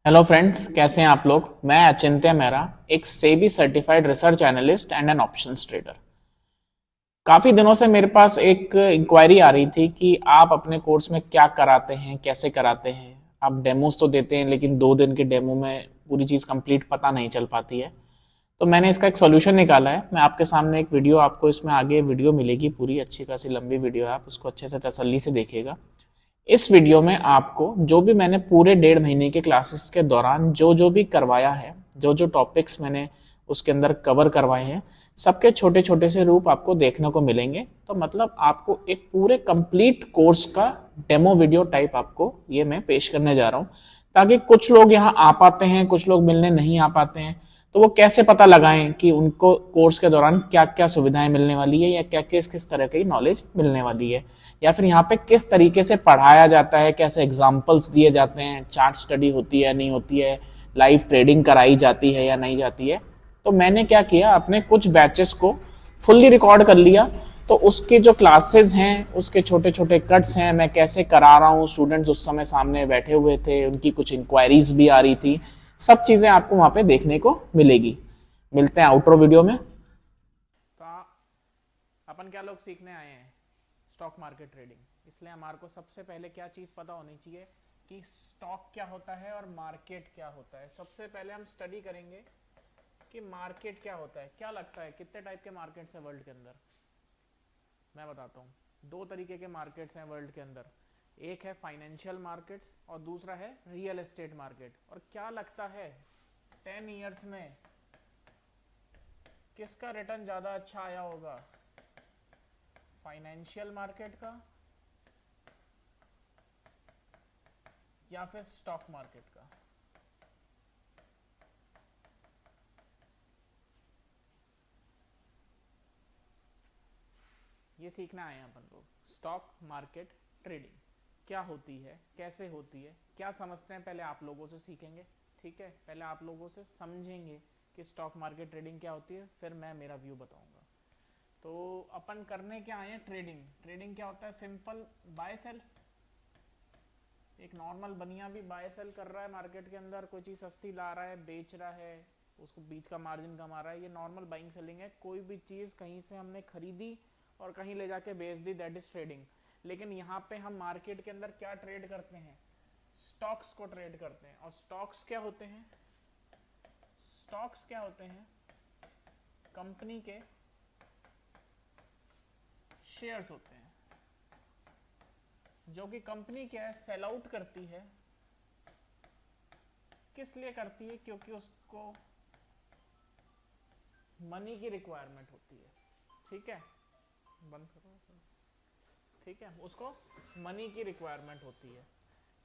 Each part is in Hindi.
हेलो फ्रेंड्स, कैसे हैं आप लोग। मैं अचिंत्य मेहरा, एक SEBI certified research analyst and an options trader. काफी दिनों से मेरे पास एक इंक्वायरी आ रही थी कि आप अपने कोर्स में क्या कराते हैं, कैसे कराते हैं। आप डेमोस तो देते हैं, लेकिन 2 दिन के डेमो में पूरी चीज कंप्लीट पता नहीं चल पाती है। तो मैंने इसका एक सोल्यूशन निकाला है। मैं आपके सामने एक वीडियो, आपको इसमें आगे वीडियो मिलेगी, पूरी अच्छी खासी लंबी वीडियो है, आप उसको अच्छे से तसल्ली से देखिएगा। इस वीडियो में आपको जो भी मैंने पूरे 1.5 महीने के क्लासेस के दौरान जो जो भी करवाया है, जो जो टॉपिक्स मैंने उसके अंदर कवर करवाए हैं, सबके छोटे छोटे से रूप आपको देखने को मिलेंगे। तो मतलब आपको एक पूरे कंप्लीट कोर्स का डेमो वीडियो टाइप आपको ये मैं पेश करने जा रहा हूँ, ताकि कुछ लोग यहाँ आ पाते हैं, कुछ लोग मिलने नहीं आ पाते हैं, तो वो कैसे पता लगाएं कि उनको कोर्स के दौरान क्या क्या सुविधाएं मिलने वाली है, या क्या किस किस तरह की नॉलेज मिलने वाली है, या फिर यहाँ पे किस तरीके से पढ़ाया जाता है, कैसे एग्जाम्पल्स दिए जाते हैं, चार्ट स्टडी होती है नहीं होती है, लाइव ट्रेडिंग कराई जाती है या नहीं जाती है। तो मैंने क्या किया, अपने कुछ बैचेस को फुल्ली रिकॉर्ड कर लिया। तो उसके जो क्लासेस हैं, उसके छोटे छोटे कट्स हैं, मैं कैसे करा रहा हूँ, स्टूडेंट्स उस समय सामने बैठे हुए थे, उनकी कुछ इंक्वायरीज भी आ रही थी, सब चीजें आपको वहां पे देखने को मिलेगी। मिलते हैं आउटरो वीडियो में। तो अपन क्या लोग सीखने आए हैं स्टॉक मार्केट ट्रेडिंग, इसलिए हमारे को सबसे पहले क्या चीज़ पता होनी चाहिए कि स्टॉक क्या होता है और मार्केट क्या होता है। सबसे पहले हम स्टडी करेंगे कि मार्केट क्या होता है। क्या लगता है कितने टाइप के मार्केट्स हैं वर्ल्ड के अंदर? मैं बताता हूँ। 2 तरीके के मार्केट्स हैं वर्ल्ड के अंदर। एक है फाइनेंशियल मार्केट्स और दूसरा है रियल एस्टेट मार्केट। और क्या लगता है 10 ईयर्स में किसका रिटर्न ज़्यादा अच्छा आया होगा, फाइनेंशियल मार्केट का या फिर स्टॉक मार्केट का? ये सीखना आए हैं अपन लोग। स्टॉक मार्केट ट्रेडिंग क्या होती है, कैसे होती है, क्या समझते हैं, पहले आप लोगों से सीखेंगे। ठीक है, पहले आप लोगों से समझेंगे कि स्टॉक मार्केट ट्रेडिंग क्या होती है, फिर मैं मेरा व्यू बताऊंगा। तो अपन करने क्या आए हैं, ट्रेडिंग। ट्रेडिंग क्या होता है? Simple buy sell. एक नॉर्मल बनिया भी बाय सेल कर रहा है मार्केट के अंदर, कोई चीज़ सस्ती ला रहा है, बेच रहा है, उसको बीच का मार्जिन कमा रहा है, ये नॉर्मल बाइंग सेलिंग है। कोई भी चीज़ कहीं से हमने खरीदी और कहीं ले जाके बेच दी, दैट इज ट्रेडिंग। लेकिन यहाँ पे हम मार्केट के अंदर क्या ट्रेड करते हैं? स्टॉक्स को ट्रेड करते हैं। और स्टॉक्स क्या होते हैं? स्टॉक्स क्या होते हैं? कंपनी के शेयर्स होते हैं, जो कि कंपनी क्या है, सेल आउट करती है। किस लिए करती है? क्योंकि उसको मनी की रिक्वायरमेंट होती है। ठीक है, बंद करो सर। ठीक है, उसको मनी की रिक्वायरमेंट होती है।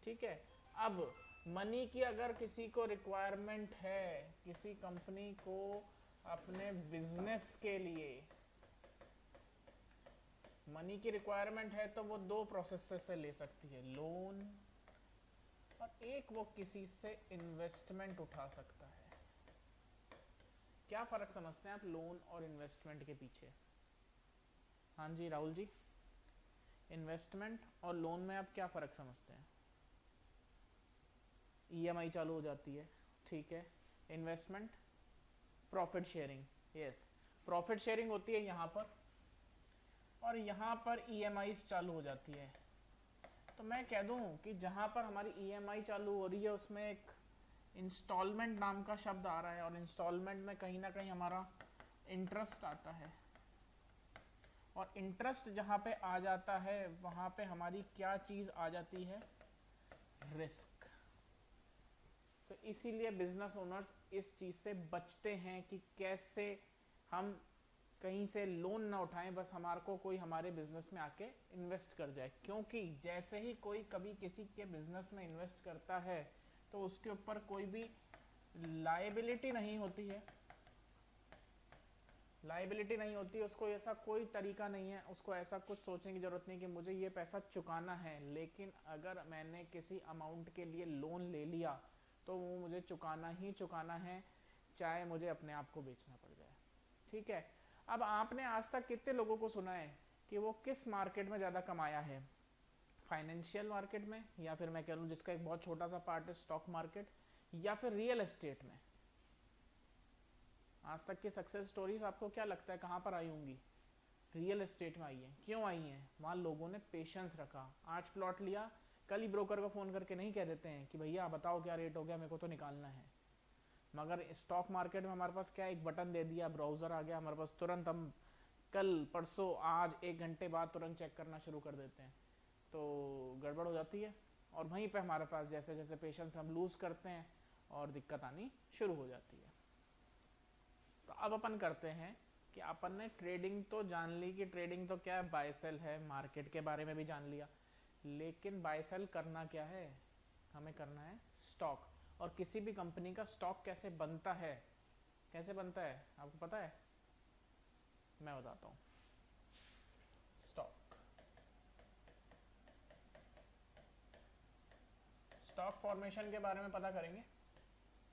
ठीक है, अब मनी की अगर किसी को रिक्वायरमेंट है, किसी कंपनी को अपने बिजनेस के लिए मनी की रिक्वायरमेंट है, तो वो 2 प्रोसेस से ले सकती है, लोन, और एक वो किसी से इन्वेस्टमेंट उठा सकता है। क्या फर्क समझते हैं आप लोन और इन्वेस्टमेंट के पीछे? हाँ जी राहुल जी, इन्वेस्टमेंट और लोन में आप क्या फ़र्क समझते हैं? ईएमआई चालू हो जाती है, ठीक है। Investment profit sharing, yes, profit sharing होती है यहाँ पर, और यहाँ पर ईएमआई चालू हो जाती है। तो मैं कह दूँ कि जहाँ पर हमारी ईएमआई चालू हो रही है, उसमें एक इंस्टॉलमेंट नाम का शब्द आ रहा है, और इंस्टॉलमेंट में कहीं ना कहीं हमारा इंटरेस्ट आता है। और इंटरेस्ट जहाँ पे आ जाता है, वहाँ पे हमारी क्या चीज़ आ जाती है? रिस्क। तो इसीलिए बिजनेस ओनर्स इस चीज़ से बचते हैं कि कैसे हम कहीं से लोन ना उठाएं, बस हमारे को कोई हमारे बिजनेस में आके इन्वेस्ट कर जाए। क्योंकि जैसे ही कोई कभी किसी के बिजनेस में इन्वेस्ट करता है, तो उसके ऊपर कोई भी लायबिलिटी नहीं होती है। लाइबिलिटी नहीं होती, उसको ऐसा कोई तरीका नहीं है, उसको ऐसा कुछ सोचने की जरूरत नहीं कि मुझे ये पैसा चुकाना है। लेकिन अगर मैंने किसी अमाउंट के लिए लोन ले लिया, तो वो मुझे चुकाना ही चुकाना है, चाहे मुझे अपने आप को बेचना पड़ जाए। ठीक है, अब आपने आज तक कितने लोगों को सुना है कि वो किस मार्केट में ज़्यादा कमाया है? फाइनेंशियल मार्केट में, या फिर मैं कह लूँ जिसका एक बहुत छोटा सा पार्ट है स्टॉक मार्केट, या फिर रियल एस्टेट में? आज तक की सक्सेस स्टोरीज आपको क्या लगता है कहाँ पर आई होंगी? रियल एस्टेट में आई है। क्यों आई है? वहाँ लोगों ने पेशेंस रखा। आज प्लॉट लिया, कल ही ब्रोकर को फ़ोन करके नहीं कह देते हैं कि भैया बताओ क्या रेट हो गया, मेरे को तो निकालना है। मगर स्टॉक मार्केट में हमारे पास क्या, एक बटन दे दिया, ब्राउज़र आ गया हमारे पास, तुरंत हम कल परसों आज 1 घंटे बाद तुरंत चेक करना शुरू कर देते हैं। तो गड़बड़ हो जाती है, और वहीं पे हमारे पास जैसे जैसे पेशेंस हम लूज़ करते हैं और दिक्कत आनी शुरू हो जाती है। तो अब अपन करते हैं कि अपन ने ट्रेडिंग तो जान ली कि ट्रेडिंग तो क्या है, बाय सेल है, मार्केट के बारे में भी जान लिया, लेकिन बाय सेल करना क्या है? हमें करना है स्टॉक। और किसी भी कंपनी का स्टॉक कैसे बनता है, कैसे बनता है आपको पता है? मैं बताता हूँ। स्टॉक फॉर्मेशन के बारे में पता करेंगे।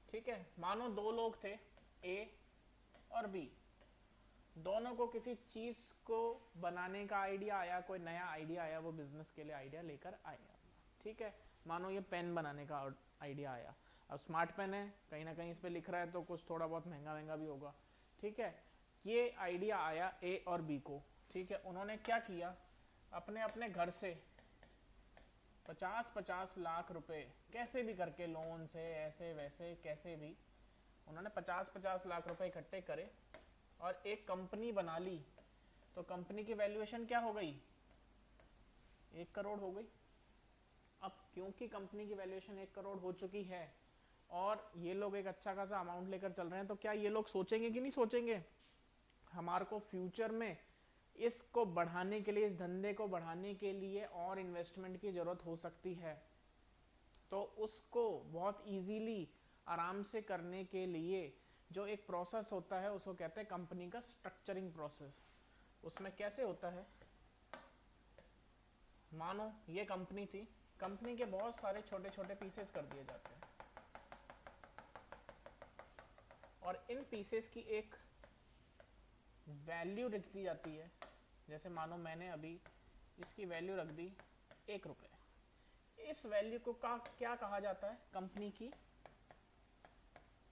ठीक है, मानो दो लोग थे, ए और बी। दोनों को किसी चीज को बनाने का आइडिया आया, कोई नया आइडिया आया, वो बिजनेस के लिए आइडिया लेकर आए। ठीक है, मानो ये पेन बनाने का आइडिया आया। अब स्मार्ट पेन है, कहीं ना कहीं इस पे लिख रहा है तो कुछ थोड़ा बहुत महंगा महंगा भी होगा। ठीक है, ये आइडिया आया ए और बी को। ठीक है, उन्होंने क्या किया, अपने अपने घर से 50-50 लाख रुपए कैसे भी करके, लोन से ऐसे वैसे कैसे भी, उन्होंने 50-50 लाख रुपए इकट्ठे करे और एक कंपनी बना ली। तो कंपनी की वैल्यूएशन क्या हो गई? 1 करोड़ हो गई। अब क्योंकि कंपनी की वैल्यूएशन 1 करोड़ हो चुकी है और ये लोग एक अच्छा खासा अमाउंट लेकर चल रहे हैं, तो क्या ये लोग सोचेंगे कि नहीं सोचेंगे हमारे को फ्यूचर में इसको बढ़ाने के लिए, इस धंधे को बढ़ाने के लिए और इन्वेस्टमेंट की जरूरत हो सकती है। तो उसको बहुत इजीली, आराम से करने के लिए जो एक प्रोसेस होता है उसको कहते हैं कंपनी का स्ट्रक्चरिंग प्रोसेस। उसमें कैसे होता है, मानो ये कंपनी थी, कंपनी के बहुत सारे छोटे छोटे पीसेस कर दिए जाते हैं और इन पीसेस की एक वैल्यू रख दी जाती है। जैसे मानो मैंने अभी इसकी वैल्यू रख दी 1 रुपये। इस वैल्यू को क्या कहा जाता है? कंपनी की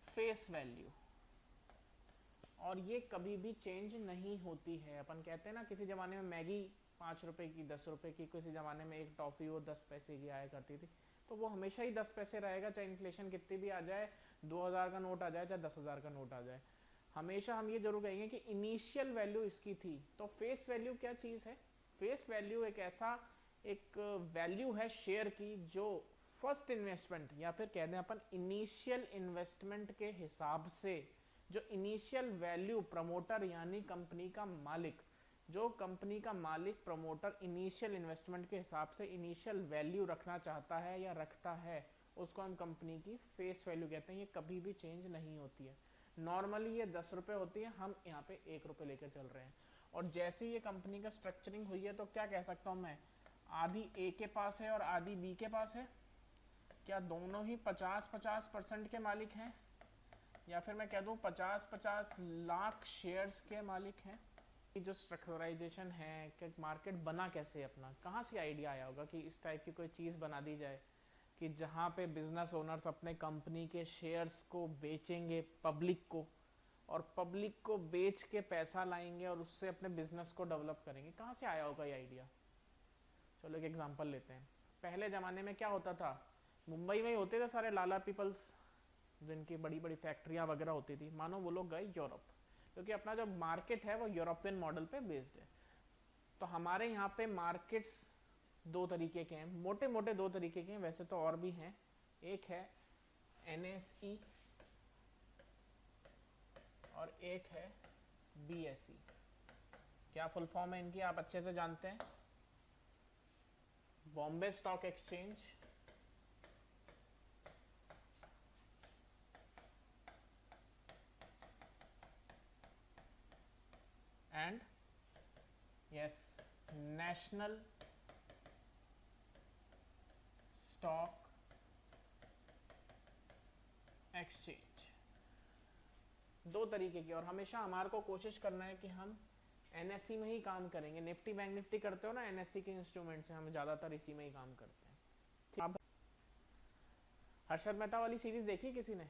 फेस वैल्यू। और ये कभी भी चेंज नहीं होती है। अपन कहते हैं ना, किसी ज़माने में मैगी 5 रुपए की, 10 रुपए की, किसी ज़माने में एक टॉफ़ी वो 10 पैसे की आया करती थी, तो वो हमेशा ही 10 पैसे रहेगा, चाहे इन्फ्लेशन कितनी भी आ जाए, 2000 का नोट आ जाए, चाहे 10,000 का नोट आ जाए। हमेशा हम ये जरूर कहेंगे कि इनिशियल वैल्यू इसकी थी। तो फेस वैल्यू क्या चीज़ है? फेस वैल्यू एक ऐसा एक वैल्यू है शेयर की जो फर्स्ट इन्वेस्टमेंट, या फिर कह दें अपन इनिशियल इन्वेस्टमेंट के हिसाब से, जो इनिशियल वैल्यू प्रमोटर यानी कंपनी का मालिक, जो कंपनी का मालिक प्रमोटर इनिशियल इन्वेस्टमेंट के हिसाब से इनिशियल वैल्यू रखना चाहता है या रखता है, उसको हम कंपनी की फेस वैल्यू कहते हैं। ये कभी भी चेंज नहीं होती है। नॉर्मली ये 10 रुपये होती है, हम यहाँ पे 1 रुपये लेकर चल रहे हैं। और जैसे ये कंपनी का स्ट्रक्चरिंग हुई है, तो क्या कह सकता हूँ मैं, आधी ए के पास है और आधी बी के पास है। क्या दोनों ही 50-50% के मालिक हैं? या फिर मैं कह दूं 50-50 लाख शेयर्स के मालिक हैं। जो स्ट्रक्चराइजेशन है कि मार्केट बना कैसे, अपना कहाँ से आइडिया आया होगा कि इस टाइप की कोई चीज़ बना दी जाए कि जहाँ पे बिजनेस ओनर्स अपने कंपनी के शेयर्स को बेचेंगे पब्लिक को, और पब्लिक को बेच के पैसा लाएंगे और उससे अपने बिजनेस को डेवलप करेंगे। कहाँ से आया होगा ये आइडिया? चलो एक एग्जांपल लेते हैं। पहले ज़माने में क्या होता था, मुंबई में ही होते थे सारे लाला पीपल्स, जिनकी बड़ी बड़ी फैक्ट्रियाँ वगैरह होती थी। मानो वो लोग गए यूरोप, क्योंकि अपना जो मार्केट है वो यूरोपियन मॉडल पे बेस्ड है। तो हमारे यहाँ पे मार्केट्स 2 तरीके के हैं, मोटे मोटे 2 तरीके के हैं, वैसे तो और भी हैं। एक है NSE और एक है BSE। क्या फुल फॉर्म है इनकी आप अच्छे से जानते हैं? Bombay stock exchange and yes, national stock exchange. 2 तरीके की, और हमेशा हमारे को कोशिश करना है कि हम NSE में ही काम करेंगे। निफ्टी बैंक निफ्टी करते हो ना, NSE के इंस्ट्रूमेंट से हम ज़्यादातर इसी में ही काम करते हैं। ठीक, हर्षद मेहता वाली सीरीज देखी किसी ने?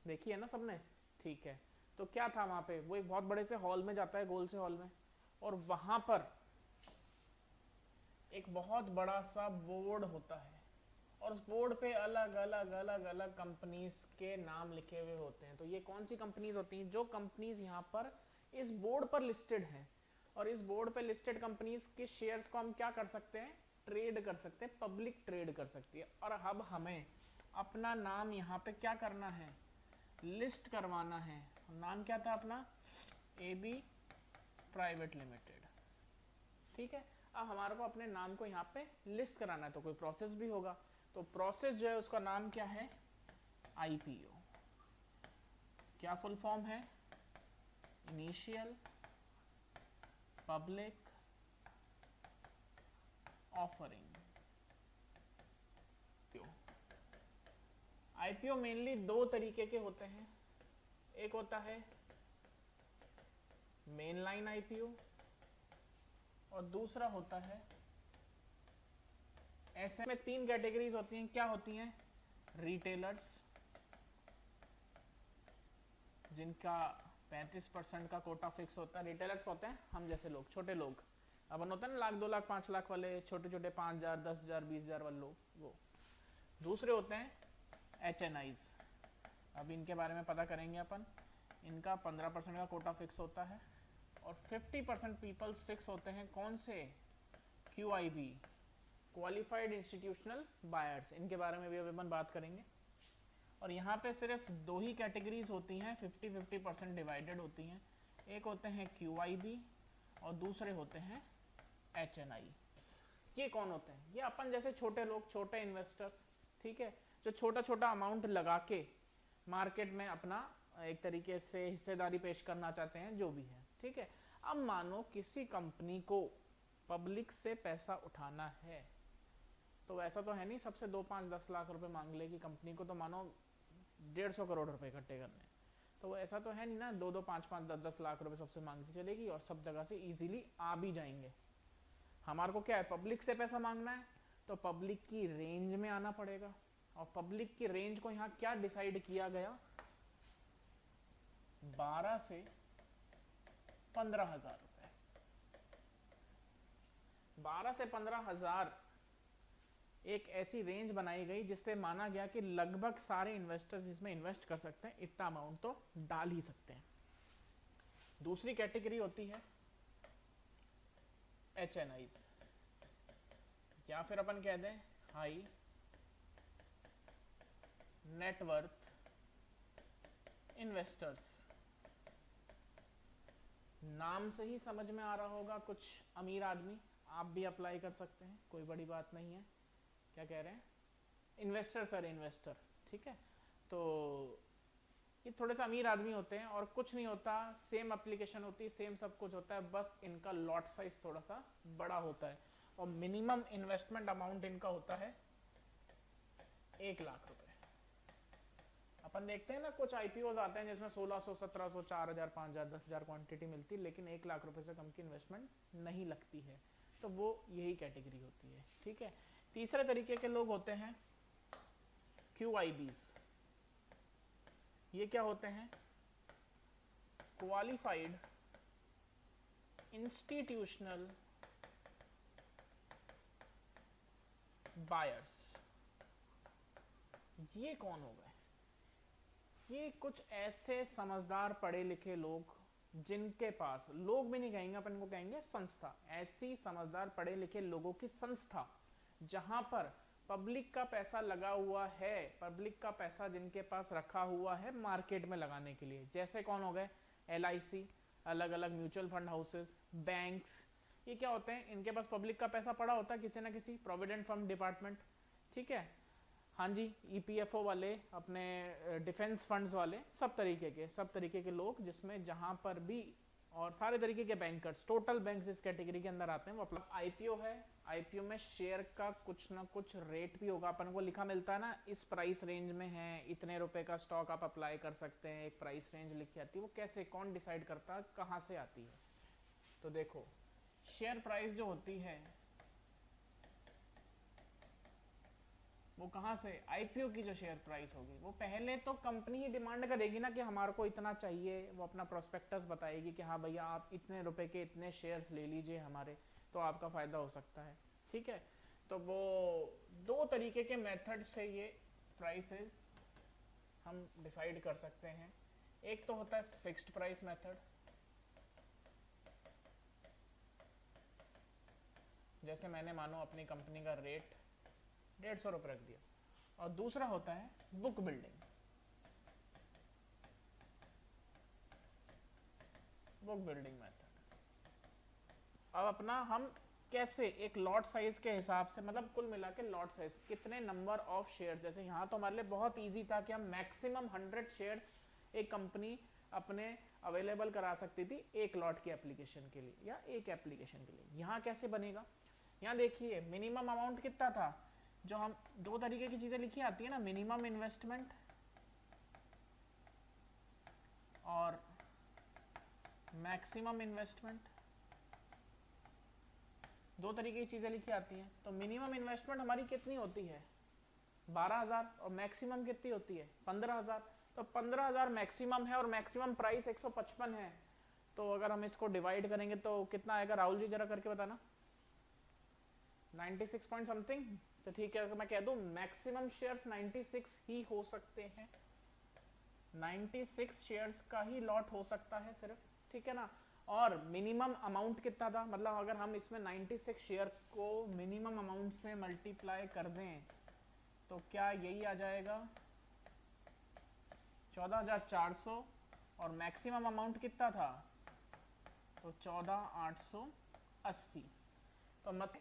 देखी है ना सबने? ठीक है। तो क्या था वहां पे, वो एक बहुत बड़े से हॉल में जाता है, गोल से हॉल में, और वहां पर एक बहुत बड़ा सा बोर्ड होता है और उस बोर्ड पे अलग अलग अलग अलग कंपनीज के नाम लिखे हुए होते हैं। तो ये कौन सी कंपनीज होती हैं? जो कंपनीज यहाँ पर इस बोर्ड पर लिस्टेड हैं, और इस बोर्ड पे लिस्टेड कंपनीज के शेयर्स को हम क्या कर सकते हैं? ट्रेड कर सकते हैं, पब्लिक ट्रेड कर सकती है। और अब हमें अपना नाम यहाँ पे क्या करना है? लिस्ट करवाना है। नाम क्या था अपना? AB private limited. ठीक है, अब हमारे को अपने नाम को यहाँ पे लिस्ट कराना है, तो कोई प्रोसेस भी होगा। तो प्रोसेस जो है उसका नाम क्या है? IPO। क्या फुल फॉर्म है? Initial public offering. IPO mainly दो तरीके के होते हैं। एक होता है मेन लाइन IPO और दूसरा होता है ऐसे में तीन कैटेगरीज होती हैं। क्या होती हैं? रिटेलर्स, जिनका 35% का कोटा फिक्स होता है। रिटेलर्स होते हैं हम जैसे लोग, छोटे लोग, अपन होता है ना 1 लाख 2 लाख 5 लाख वाले, छोटे छोटे 5,000 10,000 20,000 वाले लोग, वो। दूसरे होते हैं HNIs। अब इनके बारे में पता करेंगे अपन। इनका 15% का कोटा फिक्स होता है और 50% पीपल्स फिक्स होते हैं। कौन से? QIB, qualified institutional buyers. इनके बारे में भी अभी अपन बात करेंगे। और यहाँ पे सिर्फ दो ही कैटेगरीज होती हैं, 50-50% डिवाइडेड होती हैं। एक होते हैं QIB और दूसरे होते हैं HNI। ये कौन होते हैं? ये अपन जैसे छोटे लोग, छोटे इन्वेस्टर्स, ठीक है, जो छोटा छोटा अमाउंट लगा के मार्केट में अपना एक तरीके से हिस्सेदारी पेश करना चाहते हैं, जो भी है। ठीक है, अब मानो किसी कंपनी को पब्लिक से पैसा उठाना है, तो वैसा तो है नहीं सबसे 2, 5, 10 लाख रुपए मांग लेगी कंपनी को, तो मानो 150 करोड़ रुपए इकट्ठे करने। तो ऐसा तो है नहीं ना 2-2, 5-5, 10-10 लाख रुपए सबसे मांगती चलेगी और सब जगह से इजीली आ भी जाएंगे। हमारे को क्या है? पब्लिक से पैसा मांगना है, तो पब्लिक की रेंज में आना पड़ेगा। और पब्लिक की रेंज को यहाँ क्या डिसाइड किया गया? 12 से 15,000 रुपए। 12 से 15,000 एक ऐसी रेंज बनाई गई जिससे माना गया कि लगभग सारे इन्वेस्टर्स इसमें इन्वेस्ट कर सकते हैं, इतना अमाउंट तो डाल ही सकते हैं। दूसरी कैटेगरी होती है HNIs, या फिर अपन कह दें हाई नेटवर्थ इन्वेस्टर्स। नाम से ही समझ में आ रहा होगा, कुछ अमीर आदमी। आप भी अप्लाई कर सकते हैं, कोई बड़ी बात नहीं है। क्या कह रहे हैं? Investor sir, investor. ठीक है, तो ये थोड़े से अमीर आदमी होते हैं और कुछ नहीं होता, सेम एप्लीकेशन होती है, सेम सब कुछ होता है, बस इनका लॉट साइज थोड़ा सा बड़ा होता है और मिनिमम इन्वेस्टमेंट अमाउंट इनका होता है 1 लाख रुपए। अपन देखते हैं ना कुछ IPOs आते हैं जिसमें 1600, 1700, 4,000, 5,000, 10,000 क्वांटिटी मिलती है, लेकिन 1 लाख रुपए से कम की इन्वेस्टमेंट नहीं लगती है। तो वो यही कैटेगरी होती है। ठीक है, तीसरे तरीके के लोग होते हैं QIBs। ये क्या होते हैं? Qualified institutional buyers. ये कौन हो गए? ये कुछ ऐसे समझदार पढ़े लिखे लोग जिनके पास, लोग भी नहीं कहेंगे, अपन को कहेंगे संस्था, ऐसी समझदार पढ़े लिखे लोगों की संस्था जहां पर पब्लिक का पैसा लगा हुआ है, पब्लिक का पैसा जिनके पास रखा हुआ है मार्केट में लगाने के लिए। जैसे कौन हो गए? LIC, अलग अलग म्यूचुअल फंड हाउसेस, बैंक्स। ये क्या होते हैं? इनके पास पब्लिक का पैसा पड़ा होता है किसी ना किसी, प्रोविडेंट फंड डिपार्टमेंट। ठीक है, हाँ जी, EPFO वाले, अपने डिफेंस फंड्स वाले, सब तरीके के लोग, जिसमें जहां पर भी, और सारे तरीके के बैंकर्स, टोटल बैंक्स इस कैटेगरी के अंदर आते हैं। वो अपना IPO है, IPO में शेयर का कुछ ना कुछ रेट भी होगा, अपन को लिखा मिलता है ना, इस प्राइस रेंज में है, इतने रुपए का स्टॉक आप अप्लाई कर सकते हैं, एक प्राइस रेंज लिखी आती है। वो कैसे, कौन डिसाइड करता है, कहाँ से आती है? तो देखो, शेयर प्राइस जो होती है वो कहाँ से, आईपीओ की जो शेयर प्राइस होगी, वो पहले तो कंपनी ही डिमांड करेगी ना कि हमारे को इतना चाहिए, वो अपना प्रोस्पेक्टस बताएगी कि हाँ भैया आप इतने रुपए के इतने शेयर्स ले लीजिए हमारे, तो आपका फायदा हो सकता है, ठीक है। तो वो दो तरीके के मेथड से ये प्राइसेस हम डिसाइड कर सकते हैं। एक तो होता है फिक्स्ड प्राइस मेथड, जैसे मैंने मानो अपनी कंपनी का रेट 150 रुपये रख दिया, और दूसरा होता है book building, book building method. अब अपना हम कैसे एक लॉट साइज के हिसाब से, मतलब कुल मिला के लॉट साइज कितने नंबर ऑफ शेयर, जैसे यहाँ तो हमारे लिए बहुत इजी था कि हम मैक्सिमम 100 शेयर्स एक कंपनी अपने अवेलेबल करा सकती थी एक लॉट की एप्लीकेशन के लिए या एक एप्लीकेशन के लिए। यहाँ कैसे बनेगा, यहाँ देखिए मिनिमम अमाउंट कितना था, जो हम दो तरीके की चीजें लिखी आती है ना, मिनिमम इन्वेस्टमेंट और मैक्सिमम इन्वेस्टमेंट, दो तरीके की चीजें लिखी आती हैं। तो मिनिमम इन्वेस्टमेंट हमारी कितनी होती है 12,000 और मैक्सिमम कितनी होती है 15,000। तो 15,000 मैक्सिमम है और मैक्सिमम प्राइस 155 है। तो अगर हम इसको डिवाइड करेंगे तो कितना आएगा, राहुल जी जरा करके बताना, 96 पॉइंट समथिंग। तो ठीक है, मैं कह दूं मैक्सिमम शेयर्स 96 ही हो सकते हैं, 96 शेयर्स का ही लॉट हो सकता है सिर्फ, ठीक है ना। और मिनिमम अमाउंट कितना था, मतलब अगर हम इसमें 96 शेयर को मिनिमम अमाउंट से मल्टीप्लाई कर दें तो क्या यही आ जाएगा 14,400, और मैक्सिमम अमाउंट कितना था तो 14,880। तो मत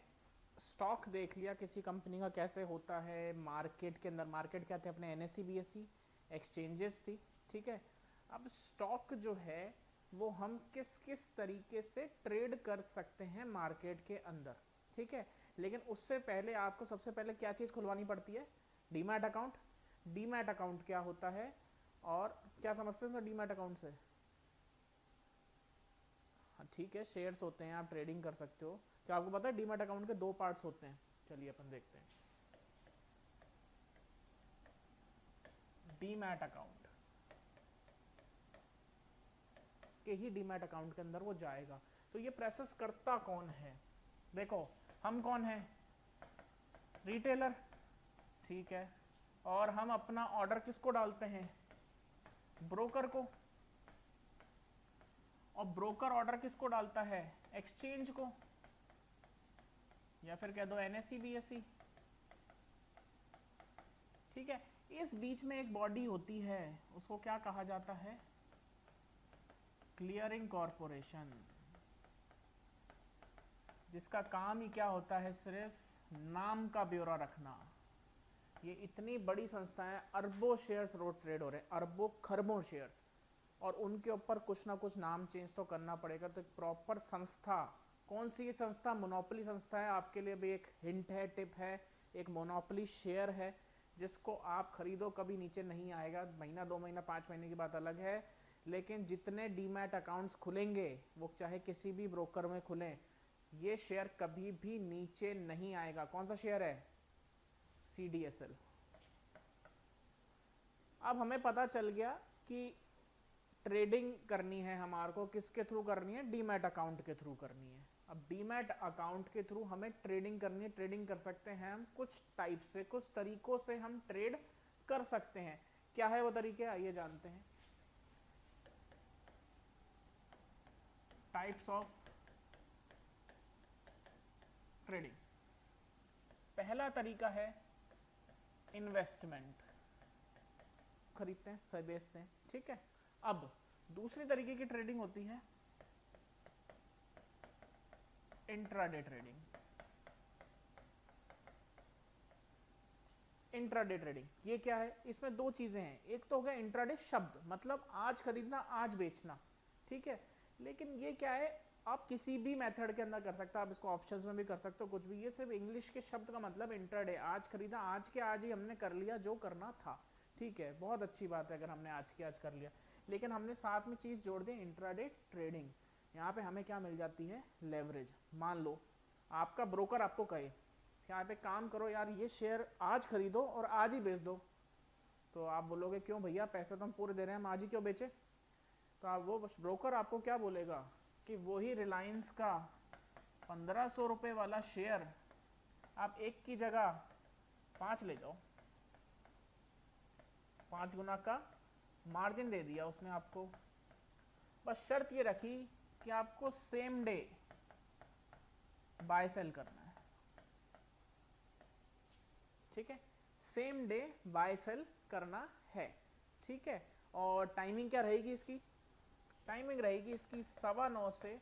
स्टॉक देख लिया किसी कंपनी का कैसे होता है मार्केट के अंदर, मार्केट क्या थे अपने एनएससी बीएससी एक्सचेंजेस थी, ठीक है। अब स्टॉक जो है वो हम किस किस तरीके से ट्रेड कर सकते हैं मार्केट के अंदर, ठीक है। लेकिन उससे पहले आपको सबसे पहले क्या चीज़ खुलवानी पड़ती है, डीमैट अकाउंट। डीमैट अकाउंट क्या होता है और क्या समझते हो डीमैट अकाउंट से, हाँ ठीक है, शेयर्स होते हैं, आप ट्रेडिंग कर सकते हो। क्या आपको पता है डीमैट अकाउंट के दो पार्ट्स होते हैं, चलिए अपन देखते हैं। डीमैट अकाउंट के ही डीमैट अकाउंट के अंदर वो जाएगा। तो ये प्रोसेस करता कौन है, देखो हम कौन है, रिटेलर, ठीक है। और हम अपना ऑर्डर किसको डालते हैं, ब्रोकर को, और ब्रोकर ऑर्डर किसको डालता है, एक्सचेंज को, या फिर कह दो एनएससी बीएससी, ठीक है। इस बीच में एक बॉडी होती है, उसको क्या कहा जाता है, क्लियरिंग कॉरपोरेशन, जिसका काम ही क्या होता है, सिर्फ नाम का ब्यौरा रखना। ये इतनी बड़ी संस्था है, अरबों शेयर्स रोज ट्रेड हो रहे हैं, अरबों खरबों शेयर्स, और उनके ऊपर कुछ ना कुछ नाम चेंज तो करना पड़ेगा। तो एक प्रॉपर संस्था, कौन सी ये संस्था, मोनोपोली संस्था है, आपके लिए भी एक हिंट है, टिप है, एक मोनोपोली शेयर है जिसको आप खरीदो कभी नीचे नहीं आएगा, महीना 2 महीना 5 महीने की बात अलग है, लेकिन जितने डीमैट अकाउंट्स खुलेंगे वो चाहे किसी भी ब्रोकर में खुलें, ये शेयर कभी भी नीचे नहीं आएगा। कौन सा शेयर है, सीडीएसएल। अब हमें पता चल गया कि ट्रेडिंग करनी है हमारे को, किसके थ्रू करनी है, डीमैट अकाउंट के थ्रू करनी है। अब डीमैट अकाउंट के थ्रू हमें ट्रेडिंग करनी है। ट्रेडिंग कर सकते हैं हम कुछ टाइप से, कुछ तरीकों से हम ट्रेड कर सकते हैं। क्या है वो तरीके, आइए जानते हैं। Types of trading. पहला तरीका है इन्वेस्टमेंट, खरीदते हैं बेचते हैं, ठीक है। अब दूसरी तरीके की ट्रेडिंग होती है इंट्राडे ट्रेडिंग। इंट्राडे ट्रेडिंग ये क्या है, इसमें दो चीजें हैं। एक तो हो गया इंट्राडे शब्द, मतलब आज खरीदना आज बेचना, ठीक है। लेकिन ये क्या है, आप किसी भी मेथड के अंदर कर सकते हो, आप इसको ऑप्शंस में भी कर सकते हो, कुछ भी। ये सिर्फ इंग्लिश के शब्द का मतलब इंट्राडे, आज खरीदा, आज के आज ही हमने कर लिया जो करना था, ठीक है। बहुत अच्छी बात है अगर हमने आज के आज कर लिया, लेकिन हमने साथ में चीज जोड़ दी इंट्राडे ट्रेडिंग। यहाँ पे हमें क्या मिल जाती है, लेवरेज। मान लो आपका ब्रोकर आपको कहे क्या आप एक काम करो यार, ये शेयर आज खरीदो और आज ही बेच दो। तो आप बोलोगे क्यों भैया, पैसे तो हम पूरे दे रहे हैं, हम आज ही क्यों बेचें? तो आप वो ब्रोकर आपको क्या बोलेगा कि वही रिलायंस का 1500 रुपये वाला शेयर आप एक की जगह 5 ले जाओ, 5 गुना का मार्जिन दे दिया उसने आपको। बस शर्त ये रखी कि आपको सेम डे बाय सेल करना है, ठीक है, सेम डे बाय सेल करना है, ठीक है। और टाइमिंग क्या रहेगी इसकी? टाइमिंग रहेगी इसकी 9:15 से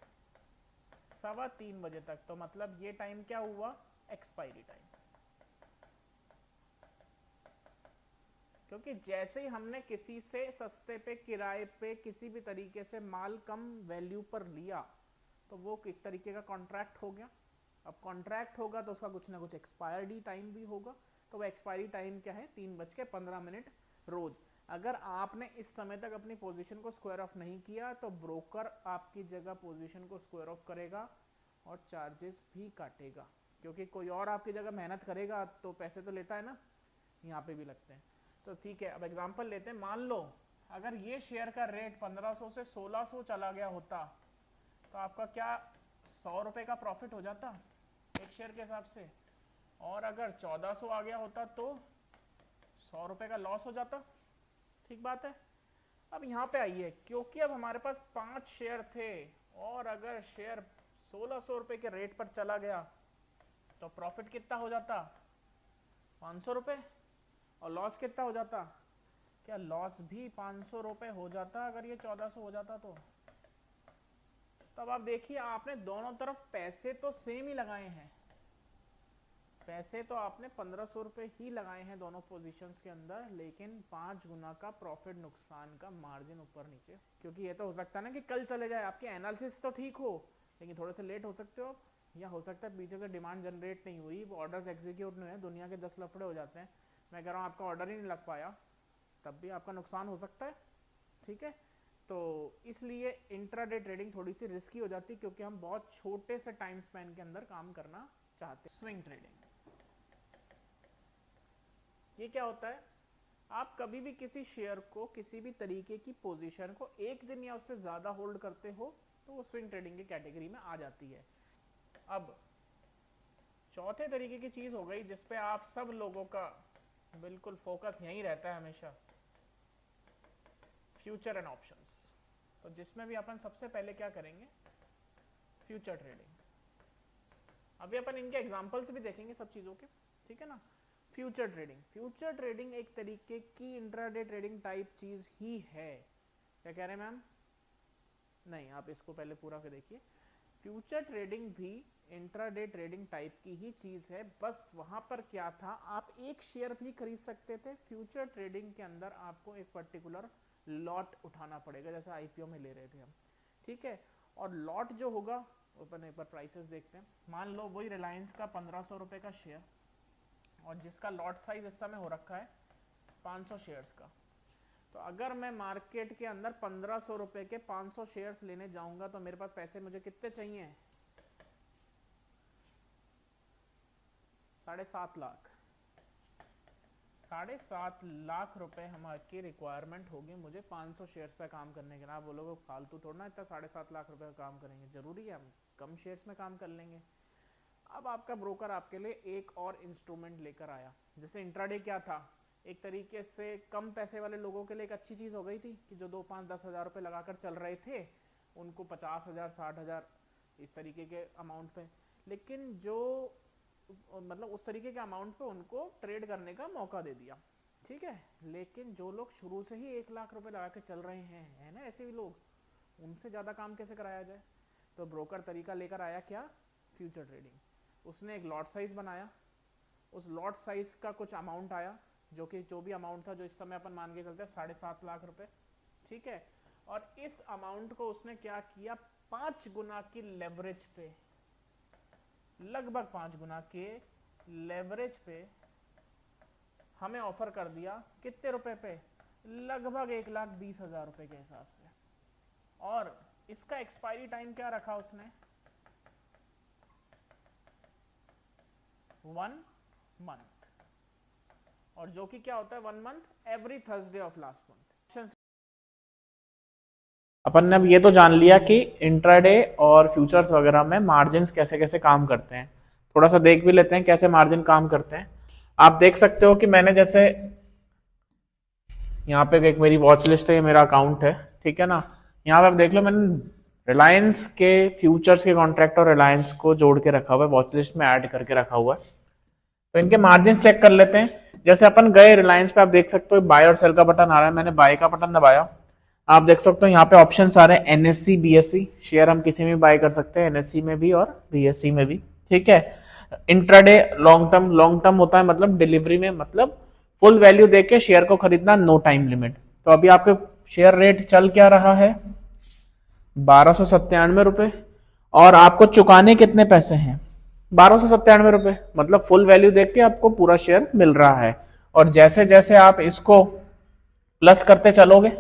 3:15 बजे तक। तो मतलब ये टाइम क्या हुआ? Expiry time. क्योंकि जैसे ही हमने किसी से सस्ते पे, किराए पे, किसी भी तरीके से माल कम वैल्यू पर लिया, तो वो एक तरीके का कॉन्ट्रैक्ट हो गया। अब कॉन्ट्रैक्ट होगा तो उसका कुछ ना कुछ एक्सपायरी टाइम भी होगा। तो वो एक्सपायरी टाइम क्या है? 3:15 रोज। अगर आपने इस समय तक अपनी पोजीशन को स्क्वायर ऑफ नहीं किया तो ब्रोकर आपकी जगह पोजीशन को स्क्वायर ऑफ करेगा और चार्जेस भी काटेगा, क्योंकि कोई और आपकी जगह मेहनत करेगा तो पैसे तो लेता है ना, यहाँ पे भी लगते हैं। तो ठीक है, अब एग्जांपल लेते हैं। मान लो अगर ये शेयर का रेट 1500 से 1600 चला गया होता तो आपका क्या 100 रुपये का प्रॉफिट हो जाता एक शेयर के हिसाब से, और अगर 1400 आ गया होता तो 100 रुपये का लॉस हो जाता। ठीक बात है। अब यहाँ पे आइए, क्योंकि अब हमारे पास 5 शेयर थे और अगर शेयर 1600 रुपये के रेट पर चला गया तो प्रॉफिट कितना हो जाता? 500 रुपये। और लॉस कितना हो जाता? क्या लॉस भी 500 रुपये हो जाता अगर ये 1400 हो जाता तो? तब आप देखिए, आपने दोनों तरफ पैसे तो सेम ही लगाए हैं, पैसे तो आपने 1500 रुपये ही लगाए हैं दोनों पोजीशंस के अंदर, लेकिन 5 गुना का प्रॉफिट नुकसान का मार्जिन ऊपर नीचे। क्योंकि ये तो हो सकता है ना कि कल चले जाए, आपकी एनालिसिस तो ठीक हो लेकिन थोड़े से लेट हो सकते हो, या हो सकता है पीछे से डिमांड जनरेट नहीं हुई, ऑर्डर्स एग्जीक्यूट नहीं हुए, दुनिया के 10 लफड़े हो जाते हैं। मैं कह रहा हूँ आपका ऑर्डर ही नहीं लग पाया, तब भी आपका नुकसान हो सकता है। ठीक है, तो इसलिए इंट्राडे ट्रेडिंग थोड़ी सी रिस्की हो जाती है, क्योंकि हम बहुत छोटे से टाइम स्पैन के अंदर काम करना चाहते हैं। स्विंग ट्रेडिंग, ये क्या होता है? आप कभी भी किसी शेयर को, किसी भी तरीके की पोजीशन को एक दिन या उससे ज्यादा होल्ड करते हो तो वो स्विंग ट्रेडिंग की कैटेगरी में आ जाती है। अब चौथे तरीके की चीज हो गई जिसपे आप सब लोगों का बिल्कुल फोकस यहीं रहता है हमेशा, फ्यूचर एंड ऑप्शंस। तो जिसमें भी अपन सबसे पहले क्या करेंगे? Future trading. अभी अपन इनके एग्जांपल्स भी देखेंगे सब चीजों के, ठीक है ना। फ्यूचर ट्रेडिंग, फ्यूचर ट्रेडिंग एक तरीके की इंट्राडे ट्रेडिंग टाइप चीज ही है। क्या कह रहे हैं मैम? नहीं, आप इसको पहले पूरा के देखिए। फ्यूचर ट्रेडिंग भी इंट्राडे ट्रेडिंग टाइप की ही चीज है, बस वहां पर क्या था, आप एक शेयर भी खरीद सकते थे। फ्यूचर ट्रेडिंग के अंदर आपको एक पर्टिकुलर लॉट उठाना पड़ेगा, जैसे आईपीओ में ले रहे थे हम, ठीक है। और लॉट जो होगा, अपन एक बार प्राइसेस देखते हैं। मान लो वही रिलायंस का 1500 रुपये का शेयर, और जिसका लॉट साइज इस समय हो रखा है 500 शेयर्स का। तो अगर मैं मार्केट के अंदर 1500 रुपये के 500 शेयर्स लेने जाऊंगा तो मेरे पास पैसे मुझे कितने चाहिए? 7.5 लाख। 7.5 लाख रुपए हमारी रिक्वायरमेंट होगी मुझे 500 शेयर्स पे काम करने के लिए। आप बोलोगे फालतू थोड़ा ना इतना 7.5 लाख रुपए का काम करेंगे, जरूरी है हम कम शेयर्स में काम कर लेंगे। अब आपका ब्रोकर आपके लिए एक और इंस्ट्रूमेंट लेकर आया। जैसे इंट्राडे क्या था, एक तरीके से कम पैसे वाले लोगों के लिए एक अच्छी चीज हो गई थी कि जो 2, 5, 10 हजार रुपये लगाकर चल रहे थे उनको 50,000, 60,000 इस तरीके के अमाउंट पे, लेकिन जो मतलब उस तरीके के अमाउंट पे उनको ट्रेड करने का मौका दे दिया, ठीक है। लेकिन जो लोग शुरू से ही 1 लाख रुपए लगा के चल रहे हैं, है ना ऐसे भी लोग, उनसे ज्यादा काम कैसे कराया जाए? तो ब्रोकर तरीका लेकर आया क्या? Future trading. उसने एक लॉट साइज बनाया, उस लॉट साइज का कुछ अमाउंट आया, जो भी अमाउंट था, जो इस समय अपन मान के चलते हैं 7.5 लाख रुपए, ठीक है। और इस अमाउंट को उसने क्या किया? 5 गुना की लेवरेज पे, लगभग 5 गुना के लेवरेज पे हमें ऑफर कर दिया। कितने रुपए पे? लगभग 1,20,000 रुपए के हिसाब से। और इसका एक्सपायरी टाइम क्या रखा उसने? 1 मंथ, और जो कि क्या होता है 1 month every Thursday of last month. अपन ने अब ये तो जान लिया कि इंट्राडे और फ्यूचर्स वगैरह में मार्जिन कैसे कैसे काम करते हैं। थोड़ा सा देख भी लेते हैं कैसे मार्जिन काम करते हैं। आप देख सकते हो कि मैंने जैसे यहाँ पे एक मेरी वॉच लिस्ट है, ये मेरा अकाउंट है, ठीक है ना। यहाँ पे आप देख लो मैंने रिलायंस के फ्यूचर्स के कॉन्ट्रैक्ट और रिलायंस को जोड़ के रखा हुआ है, वॉच लिस्ट में ऐड करके रखा हुआ है। तो इनके मार्जिन चेक कर लेते हैं। जैसे अपन गए रिलायंस पे, आप देख सकते हो बाय और सेल का बटन आ रहा है, मैंने बाय का बटन दबाया। आप देख सकते हो यहाँ पे ऑप्शन आ रहे हैं एनएससी बीएससी, शेयर हम किसी में बाय कर सकते हैं, एनएससी में भी और बीएससी में भी, ठीक है। इंट्राडे लॉन्ग टर्म होता है, मतलब डिलीवरी में, मतलब फुल वैल्यू देके शेयर को खरीदना, नो टाइम लिमिट। तो अभी आपके शेयर रेट चल क्या रहा है 1297 रुपए, और आपको चुकाने कितने पैसे हैं 1297 रुपए, मतलब फुल वैल्यू देख के आपको पूरा शेयर मिल रहा है। और जैसे जैसे आप इसको प्लस करते चलोगे,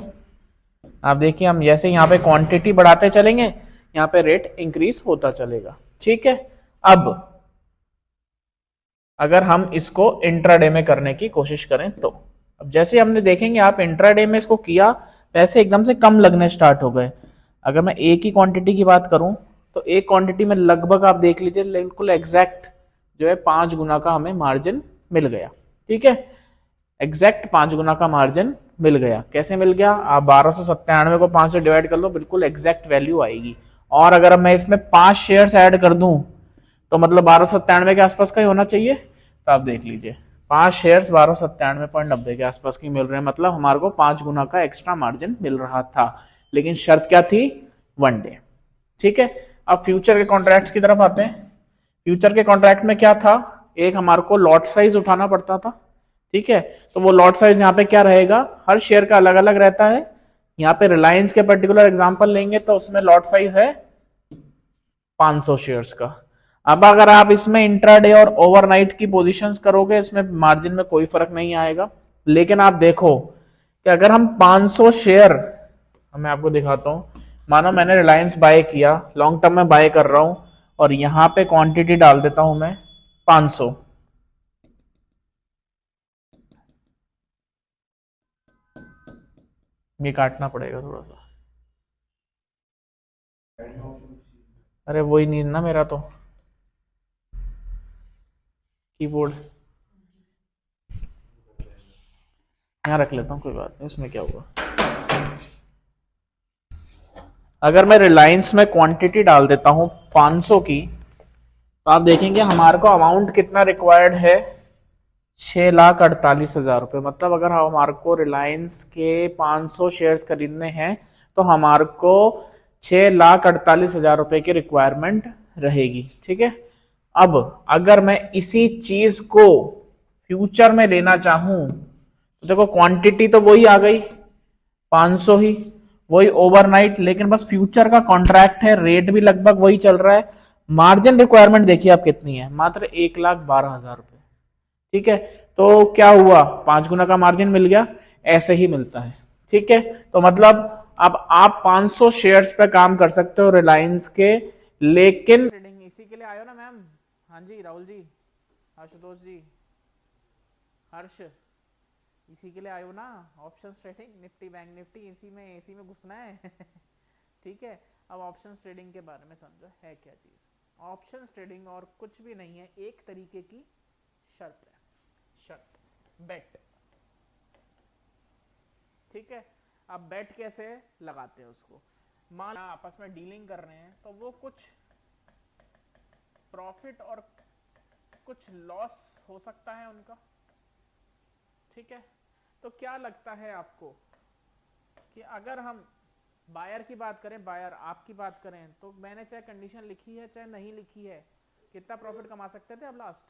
आप देखिए हम जैसे यहाँ पे क्वांटिटी बढ़ाते चलेंगे, यहाँ पे रेट इंक्रीज होता चलेगा, ठीक है। अब अगर हम इसको इंट्राडे में करने की कोशिश करें तो, अब जैसे हमने देखेंगे आप इंट्राडे में इसको किया, पैसे एकदम से कम लगने स्टार्ट हो गए। अगर मैं एक ही क्वांटिटी की बात करूं तो एक क्वांटिटी में लगभग आप देख लीजिए बिल्कुल एग्जैक्ट जो है 5 गुना का हमें मार्जिन मिल गया, ठीक है। एग्जैक्ट 5 गुना का मार्जिन मिल गया। कैसे मिल गया, आप 1297 को 5 से डिवाइड कर लो, बिल्कुल एग्जैक्ट वैल्यू आएगी। और अगर मैं इसमें 5 शेयर्स ऐड कर दूं तो मतलब 1297 के आसपास का ही होना चाहिए। तो आप देख लीजिए 5 शेयर्स 1297.90 के आसपास की मिल रहे हैं, मतलब हमारे को 5 गुना का एक्स्ट्रा मार्जिन मिल रहा था। लेकिन शर्त क्या थी, 1 डे, ठीक है। अब फ्यूचर के कॉन्ट्रैक्ट्स की तरफ आते हैं। फ्यूचर के कॉन्ट्रैक्ट में क्या था, एक हमारे को लॉट साइज उठाना पड़ता था, ठीक है। तो वो लॉट साइज यहाँ पे क्या रहेगा, हर शेयर का अलग अलग रहता है। यहाँ पे रिलायंस के पर्टिकुलर एग्जांपल लेंगे तो उसमें लॉट साइज है 500 शेयर्स का। अब अगर आप इसमें इंट्राडे और ओवरनाइट की पोजीशंस करोगे, इसमें मार्जिन में कोई फर्क नहीं आएगा। लेकिन आप देखो कि अगर हम 500 शेयर, मैं आपको दिखाता हूं, मानो मैंने रिलायंस बाय किया, लॉन्ग टर्म में बाय कर रहा हूं, और यहां पे क्वांटिटी डाल देता हूं मैं 500, ये काटना पड़ेगा थोड़ा सा, अरे वही नहीं ना मेरा तो कीबोर्ड, यहाँ रख लेता हूँ, कोई बात नहीं, उसमें क्या हुआ। अगर मैं रिलायंस में क्वांटिटी डाल देता हूं 500 की, तो आप देखेंगे हमारे को अमाउंट कितना रिक्वायर्ड है, 6,48,000 रुपए। मतलब अगर हमारे को रिलायंस के 500 शेयर्स खरीदने हैं तो हमारे को 6,48,000 रुपए की रिक्वायरमेंट रहेगी, ठीक है। अब अगर मैं इसी चीज को फ्यूचर में लेना चाहूं तो देखो क्वांटिटी तो वही आ गई 500 ही, वही ओवरनाइट, लेकिन बस फ्यूचर का कॉन्ट्रैक्ट है, रेट भी लगभग वही चल रहा है। मार्जिन रिक्वायरमेंट देखिए आप कितनी है, मात्र 1,12,000 रुपए, ठीक है। तो क्या हुआ, 5 गुना का मार्जिन मिल गया, ऐसे ही मिलता है, ठीक है। तो मतलब अब आप 500 शेयर्स पे काम कर सकते हो रिलायंस के, लेकिन ट्रेडिंग इसी के लिए आयो ना मैम। हाँ जी राहुल जी, आशुतोष जी, हर्ष, इसी के लिए आयो ना, option trading, Nifty bank Nifty, इसी में घुसना है ठीक है। अब ऑप्शन ट्रेडिंग के बारे में समझो है क्या चीज। ऑप्शन ट्रेडिंग और कुछ भी नहीं है, एक तरीके की शर्त है, शर्त, बेट, ठीक है। अब बेट कैसे लगाते हैं उसको, मान आपस में डीलिंग कर रहे हैं तो वो कुछ प्रॉफिट और कुछ लॉस हो सकता है उनका, ठीक है। तो क्या लगता है आपको कि अगर हम बायर की बात करें, बायर आपकी बात करें, तो मैंने चाहे कंडीशन लिखी है चाहे नहीं लिखी है, कितना प्रॉफिट कमा सकते थे अब लास्ट,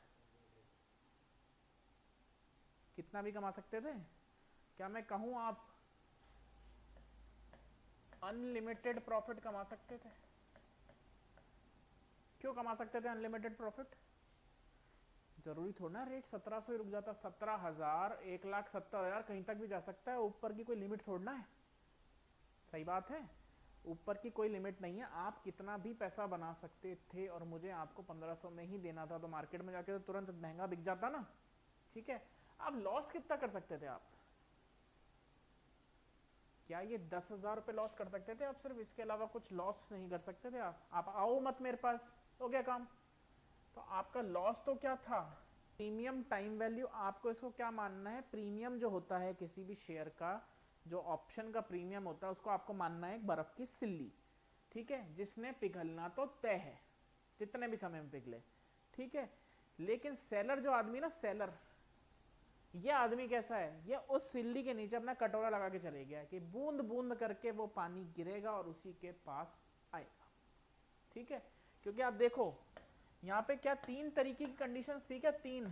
कितना भी कमा सकते थे। क्या मैं कहूं आप अनलिमिटेड प्रॉफिट कमा सकते थे। क्यों कमा सकते थे अनलिमिटेड प्रॉफिट, जरूरी थोड़ा ना रेट 1700 ही रुक जाता, 17,000, 1,70,000 कहीं तक भी जा सकता है, ऊपर की कोई लिमिट थोड़ा है, सही बात है। ऊपर की कोई लिमिट नहीं है, आप कितना भी पैसा बना सकते थे और मुझे आपको 1500 में ही देना था, तो मार्केट में जाके तो तुरंत महंगा बिक जाता ना। ठीक है, अब लॉस कितना कर सकते थे आप? क्या ये 10,000 रुपये लॉस कर सकते थे आप? सिर्फ इसके अलावा कुछ लॉस नहीं कर सकते थे आप आओ मत मेरे पास, हो गया काम। तो आपका लॉस तो क्या था? Premium time value. आपको इसको क्या मानना है? प्रीमियम जो होता है किसी भी शेयर का, जो ऑप्शन का प्रीमियम होता है, उसको आपको मानना है एक बर्फ की सिल्ली, ठीक है, जिसने पिघलना तो तय है, जितने भी समय में पिघले, ठीक है। लेकिन सेलर जो आदमी ना, सेलर, ये आदमी कैसा है? ये उस सिल्ली के नीचे अपना कटोरा लगा के चले गया कि बूंद बूंद करके वो पानी गिरेगा और उसी के पास आएगा, ठीक है। क्योंकि आप देखो यहां पे क्या 3 तरीके की कंडीशंस थी क्या? 3।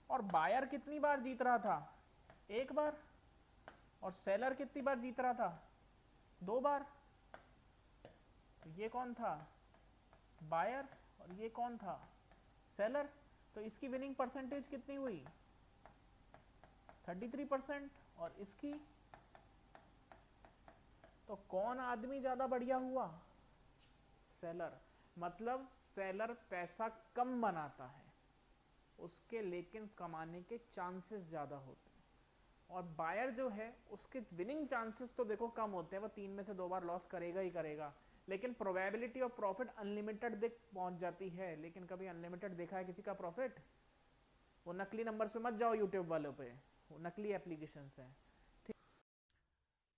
और बायर कितनी बार जीत रहा था? 1 बार। और सेलर कितनी बार जीत रहा था? 2 बार। तो ये कौन था? बायर। और ये कौन था? सेलर। तो इसकी विनिंग परसेंटेज कितनी हुई? 33%। और इसकी? तो कौन आदमी ज्यादा बढ़िया हुआ? सेलर। मतलब सेलर पैसा कम बनाता है उसके, लेकिन कमाने के चांसेस ज्यादा होते हैं। और बायर जो है उसके विनिंग चांसेस तो देखो कम होते हैं, वो 3 में से 2 बार लॉस करेगा ही करेगा, लेकिन प्रोबेबिलिटी ऑफ प्रॉफिट अनलिमिटेड देख पहुंच जाती है। लेकिन कभी अनलिमिटेड देखा है किसी का प्रॉफिट? वो नकली नंबर्स पे मत जाओ, यूट्यूब वालों पे, वो नकली एप्लीकेशंस हैं।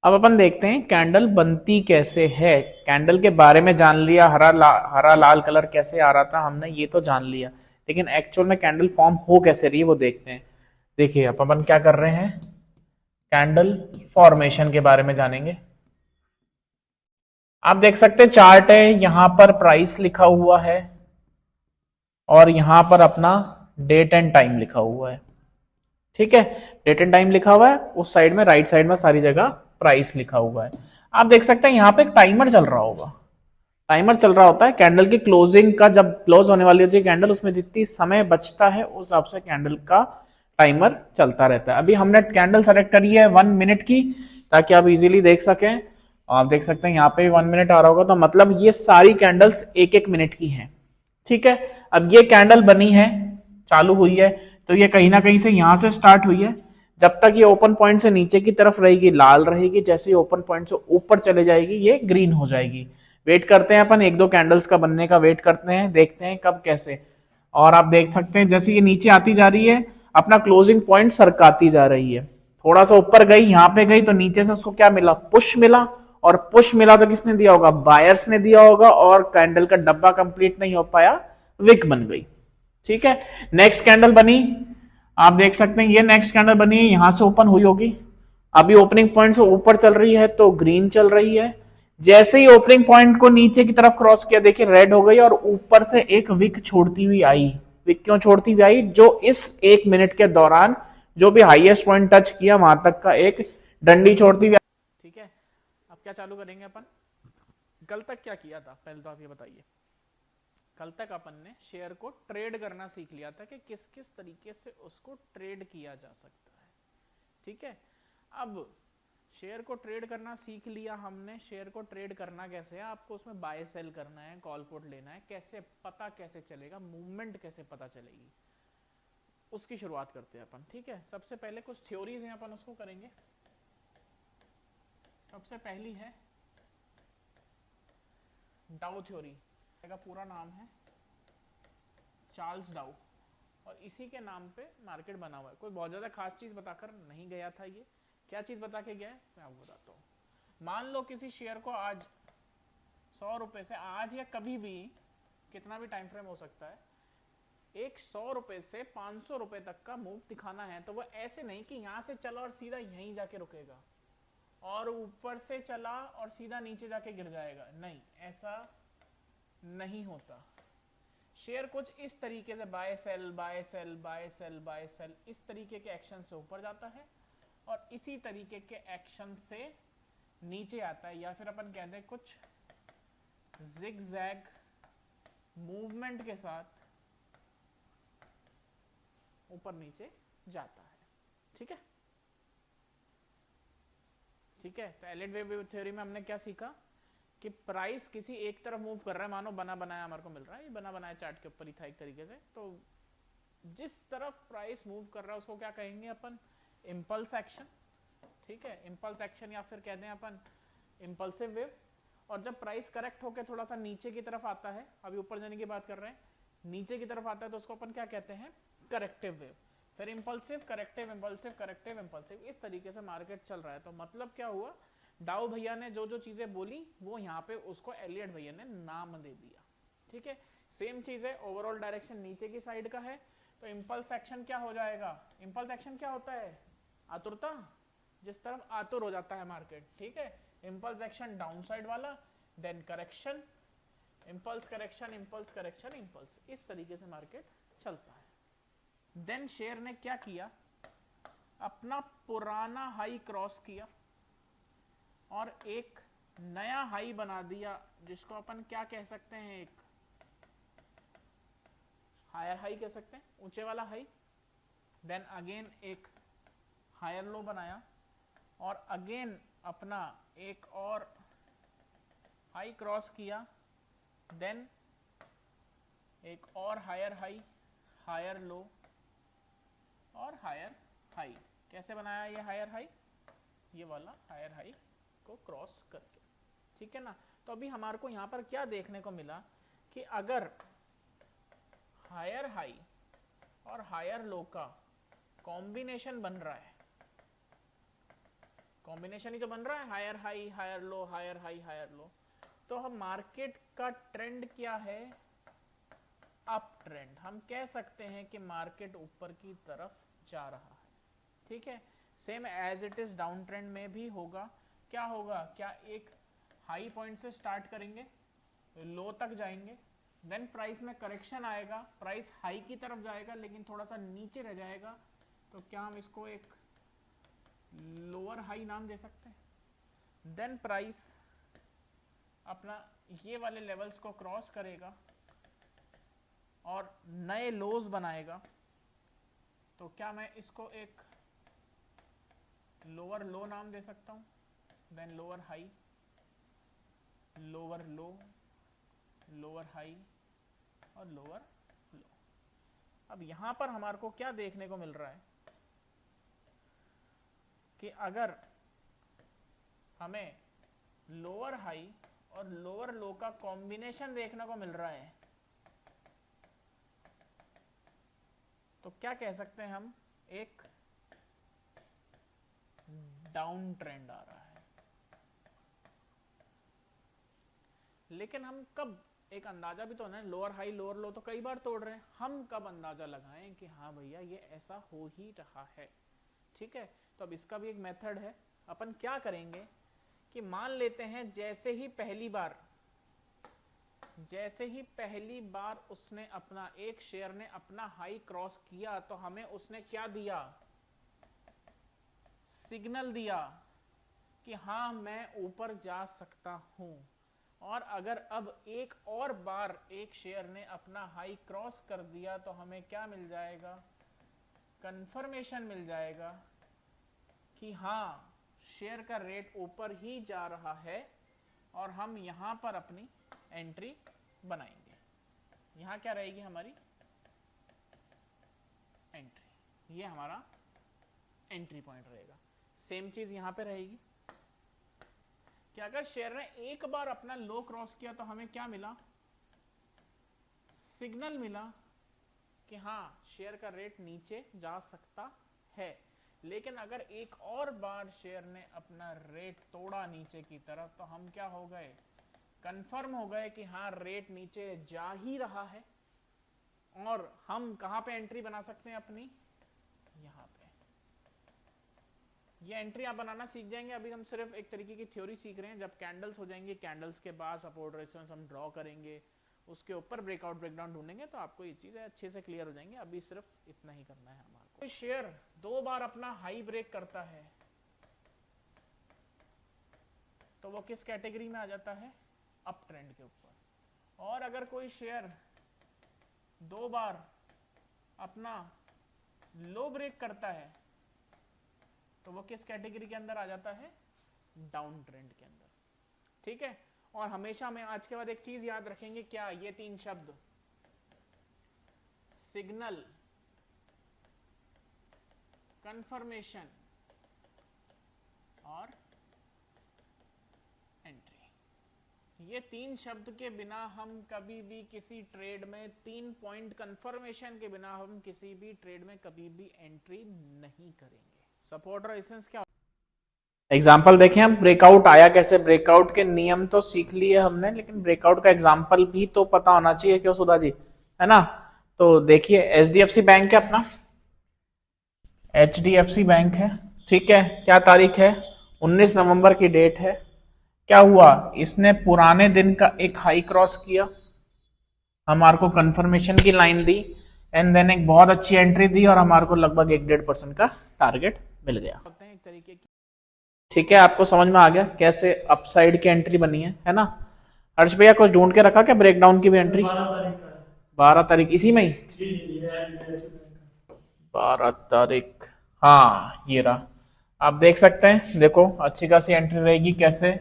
अब अपन देखते हैं कैंडल बनती कैसे है। कैंडल के बारे में जान लिया, हरा लाल कलर कैसे आ रहा था हमने, ये तो जान लिया, लेकिन एक्चुअल में कैंडल फॉर्म हो कैसे रही है वो देखते हैं। देखिए अब अपन क्या कर रहे हैं, कैंडल फॉर्मेशन के बारे में जानेंगे। आप देख सकते हैं चार्ट है, यहां पर प्राइस लिखा हुआ है और यहां पर अपना डेट एंड टाइम लिखा हुआ है, ठीक है। डेट एंड टाइम लिखा हुआ है, उस साइड में राइट साइड में सारी जगह प्राइस लिखा हुआ है। आप देख सकते हैं यहां पे एक टाइमर चल रहा होगा, टाइमर चल रहा होता है कैंडल की क्लोजिंग का, जब क्लोज होने वाली होती है कैंडल, उसमें जितनी समय बचता है उस हिसाब से कैंडल का टाइमर चलता रहता है। अभी हमने कैंडल सेलेक्ट करी है 1 मिनट की, ताकि आप इजीली देख सकें। आप देख सकते हैं यहाँ पे 1 मिनट आ रहा होगा, तो मतलब ये सारी कैंडल्स 1-1 मिनट की हैं, ठीक है। अब ये कैंडल बनी है, चालू हुई है, तो ये कहीं ना कहीं से यहां से स्टार्ट हुई है। जब तक ये ओपन पॉइंट से नीचे की तरफ रहेगी लाल रहेगी, जैसे ही ओपन पॉइंट से ऊपर चले जाएगी ये ग्रीन हो जाएगी। वेट करते हैं अपन 1-2 कैंडल्स का बनने का वेट करते हैं, देखते हैं कब कैसे। और आप देख सकते हैं जैसे ये नीचे आती जा रही है, अपना क्लोजिंग पॉइंट सरकाती जा रही है, थोड़ा सा ऊपर गई, यहां पे गई, तो नीचे से उसको क्या मिला? पुश मिला। और पुश मिला तो किसने दिया होगा? बायर्स ने दिया होगा, और कैंडल का डब्बा कंप्लीट नहीं हो पाया, विक बन गई, ठीक है। नेक्स्ट कैंडल बनी, आप देख सकते हैं ये नेक्स्ट कैंडल बनी है, यहां से ओपन हुई होगी, अभी ओपनिंग पॉइंट से ऊपर चल रही है तो ग्रीन चल रही है। जैसे ही ओपनिंग पॉइंट को नीचे की तरफ क्रॉस किया, देखिए रेड हो गई, और ऊपर से एक विक छोड़ती हुई आई। विक क्यों छोड़ती हुई आई? जो इस 1 मिनट के दौरान जो भी हाईएस्ट पॉइंट टच किया वहां तक का एक डंडी छोड़ती हुई, ठीक है। अब क्या चालू करेंगे अपन? कल तक क्या किया था पहले तो आप ये बताइए। कल तक अपन ने शेयर को ट्रेड करना सीख लिया था कि किस किस तरीके से उसको ट्रेड किया जा सकता है, ठीक है। अब शेयर को ट्रेड करना सीख लिया हमने, शेयर को ट्रेड करना कैसे है, आपको उसमें बाय सेल करना है, कॉल पुट लेना है, कैसे पता कैसे चलेगा, मूवमेंट कैसे पता चलेगी, उसकी शुरुआत करते हैं अपन, ठीक है। सबसे पहले कुछ थ्योरीज हैं, अपन उसको करेंगे। सबसे पहली है डाउ थ्योरी, का पूरा नाम है चार्ल्स डाउ, और इसी के नाम पे मार्केट बना हुआ है। कोई बहुत ज्यादा खास चीज बताकर नहीं गया था ये, क्या चीज बता के गया है मैं आपको बताता हूँ। मान लो किसी शेयर को आज 100 रुपए से, आज या कभी भी, कितना भी टाइम फ्रेम हो सकता है, एक 100 रुपए से 500 रुपए तक का मूव दिखाना है, तो वो ऐसे नहीं कि यहां से चला और सीधा यहीं जाके रुकेगा, और ऊपर से चला और सीधा नीचे जाके गिर जाएगा, नहीं, ऐसा नहीं होता। शेयर कुछ इस तरीके से buy sell buy sell buy sell buy sell, इस तरीके के एक्शन से ऊपर जाता है और इसी तरीके के एक्शन से नीचे आता है, या फिर अपन कहते हैं कुछ जिग-जैग मूवमेंट के साथ ऊपर नीचे जाता है, ठीक है। ठीक है, तो एलियट वेव थ्योरी में हमने क्या सीखा कि प्राइस किसी एक तरफ मूव कर रहा है, मानो बना बनाया हमारे को मिल रहा है, ये बना बनाया चार्ट के ऊपर ही था एक तरीके से, तो जिस तरफ प्राइस मूव कर रहा है उसको क्या कहेंगे अपन, इम्पल्स एक्शन। ठीक है, इम्पल्स एक्शन या फिर कहते हैं अपन इम्पल्सिव वेव। और जब प्राइस करेक्ट होकर थोड़ा सा नीचे की तरफ आता है, अभी ऊपर जाने की बात कर रहे हैं, नीचे की तरफ आता है तो उसको अपन क्या कहते हैं, करेक्टिव वेव। फिर impulsive, corrective, impulsive, corrective, impulsive, इस तरीके से मार्केट चल रहा है। तो मतलब क्या हुआ, डाउ भैया ने जो जो चीजें बोली वो यहाँ पे उसको एलियट भैया ने नाम दे दिया। ठीक है, सेम चीज है, ओवरऑल डायरेक्शन नीचे की साइड का है, तो इम्पल्स एक्शन क्या हो जाएगा, इम्पल्स एक्शन क्या होता है, आतुरता, जिस तरफ आतुर हो जाता है मार्केट। ठीक है, इम्पल्स एक्शन डाउन साइड वाला, then correction, impulse correction, impulse correction, impulse, इस तरीके से मार्केट चलता है। देन शेयर ने क्या किया, अपना पुराना हाई क्रॉस किया और एक नया हाई बना दिया, जिसको अपन क्या कह सकते हैं, एक हायर हाई कह सकते हैं, ऊंचे वाला हाई। देन अगेन एक हायर लो बनाया और अगेन अपना एक और हाई क्रॉस किया, देन एक और हायर हाई, हायर लो और हायर हाई। कैसे बनाया ये हायर हाई, ये वाला हायर हाई को क्रॉस करके। ठीक है ना, तो अभी हमारे को यहां पर क्या देखने को मिला कि अगर हायर हाई और हायर लो का कॉम्बिनेशन बन रहा है, कॉम्बिनेशन ही तो बन रहा है, higher high, higher low, higher high, higher low, तो हम मार्केट का ट्रेंड क्या है, अप ट्रेंड। हम कह सकते हैं कि मार्केट ऊपर की तरफ जा रहा है। ठीक है, same as it is down trend में भी होगा। क्या होगा, क्या एक हाई पॉइंट से स्टार्ट करेंगे, लो तक जाएंगे, देन प्राइस में करेक्शन आएगा, प्राइस हाई की तरफ जाएगा लेकिन थोड़ा सा नीचे रह जाएगा, तो क्या हम इसको एक लोअर हाई नाम दे सकते हैं। देन प्राइस अपना ये वाले लेवल्स को क्रॉस करेगा और नए लोज बनाएगा, तो क्या मैं इसको एक लोअर लो नाम दे सकता हूं। Then lower high, lower low, lower high और लोअर लो। अब यहां पर हमारे को क्या देखने को मिल रहा है कि अगर हमें लोअर हाई और लोअर लो का कॉम्बिनेशन देखने को मिल रहा है, तो क्या कह सकते हैं हम, एक डाउन ट्रेंड आ रहा है। लेकिन हम कब, एक अंदाजा भी तो ना, लोअर हाई लोअर लो तो कई बार तोड़ रहे हैं, हम कब अंदाजा लगाएं कि हाँ भैया ये ऐसा हो ही रहा है। ठीक है, तो अब इसका भी एक मेथड है। अपन क्या करेंगे कि मान लेते हैं जैसे ही पहली बार उसने अपना, एक शेयर ने अपना हाई क्रॉस किया, तो हमें उसने क्या दिया, सिग्नल दिया कि हाँ मैं ऊपर जा सकता हूं। और अगर अब एक और बार एक शेयर ने अपना हाई क्रॉस कर दिया, तो हमें क्या मिल जाएगा, कंफर्मेशन मिल जाएगा कि हाँ शेयर का रेट ऊपर ही जा रहा है और हम यहां पर अपनी एंट्री बनाएंगे। यहां क्या रहेगी हमारी एंट्री, ये हमारा एंट्री पॉइंट रहेगा। सेम चीज यहां पे रहेगी कि अगर शेयर ने एक बार अपना लो क्रॉस किया तो हमें क्या मिला, सिग्नल मिला कि हाँ शेयर का रेट नीचे जा सकता है। लेकिन अगर एक और बार शेयर ने अपना रेट तोड़ा नीचे की तरफ, तो हम क्या हो गए, कंफर्म हो गए कि हाँ रेट नीचे जा ही रहा है। और हम कहां पे एंट्री बना सकते हैं अपनी, यहां पे। ये एंट्री आप बनाना सीख जाएंगे। अभी हम सिर्फ एक तरीके की थ्योरी सीख रहे हैं। जब कैंडल्स हो जाएंगे, कैंडल्स के बाद सपोर्ट रेजिस्टेंस हम ड्रॉ करेंगे, उसके ऊपर ब्रेकआउट ब्रेकडाउन ढूंढेंगे, तो आपको ये चीजें अच्छे से क्लियर हो जाएंगी। अभी सिर्फ इतना ही करना है हमारे को। शेयर दो बार अपना हाई ब्रेक करता है तो वो किस कैटेगरी में आ जाता है, अप ट्रेंड के ऊपर। और अगर कोई शेयर दो बार अपना लो ब्रेक करता है तो वो किस कैटेगरी के अंदर आ जाता है, डाउन ट्रेंड के अंदर, ठीक है। और हमेशा हमें आज के बाद एक चीज याद रखेंगे, क्या, ये तीन शब्द, सिग्नल, कंफर्मेशन और एंट्री। ये तीन शब्द के बिना हम कभी भी किसी ट्रेड में, 3 पॉइंट कंफर्मेशन के बिना हम किसी भी ट्रेड में कभी भी एंट्री नहीं करेंगे। सपोर्ट और रेजिस्टेंस क्या, एग्जाम्पल देखें हम, ब्रेकआउट आया कैसे, ब्रेकआउट के नियम तो सीख लिए हमने, लेकिन ब्रेकआउट का एग्जाम्पल भी तो पता होना चाहिए, क्यों सुधा जी, है ना। तो देखिए एचडीएफसी बैंक है अपना, एचडीएफसी बैंक है, ठीक है। क्या तारीख है, 19 नवंबर की डेट है। क्या हुआ, इसने पुराने दिन का एक हाई क्रॉस किया, हमारे को कंफर्मेशन की लाइन दी, एंड देन एक बहुत अच्छी एंट्री दी और हमारे को लगभग 1-1.5% का टारगेट मिल गया। एक तरीके की, ठीक है, आपको समझ में आ गया कैसे अपसाइड की एंट्री बनी है ना। हर्ष भैया कुछ ढूंढ के रखा क्या ब्रेकडाउन की भी एंट्री? 12 तारीख इसी में ही, 12 तारीख, हाँ ये रहा। आप देख सकते हैं, देखो अच्छी खासी एंट्री रहेगी। कैसे,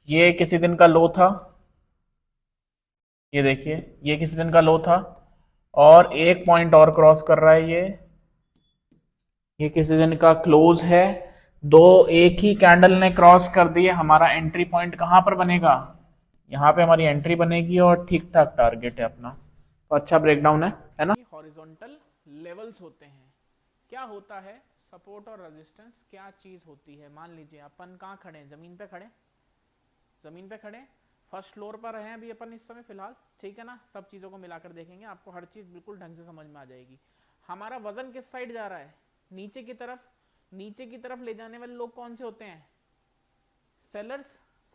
ये किसी दिन का लो था, ये देखिए ये किसी दिन का लो था और एक पॉइंट और क्रॉस कर रहा है, ये किसी दिन का क्लोज है, दो एक ही कैंडल ने क्रॉस कर दिए। हमारा एंट्री पॉइंट कहां पर बनेगा, यहाँ पे हमारी एंट्री बनेगी और ठीक ठाक टारगेट है अपना। तो अच्छा ब्रेकडाउन है ना। हॉरिजॉन्टल लेवल्स होते हैं, क्या होता है, सपोर्ट और रेजिस्टेंस क्या चीज होती है। मान लीजिए अपन कहाँ खड़े हैं, जमीन पे खड़े, जमीन पे खड़े, फर्स्ट फ्लोर पर हैं अभी अपन इस समय फिलहाल, ठीक है ना। सब चीजों को मिलाकर देखेंगे, आपको हर चीज बिल्कुल ढंग से समझ में आ जाएगी। हमारा वजन किस साइड जा रहा है, नीचे की तरफ। नीचे की तरफ ले जाने वाले लोग कौन से होते हैं, सेलर्स,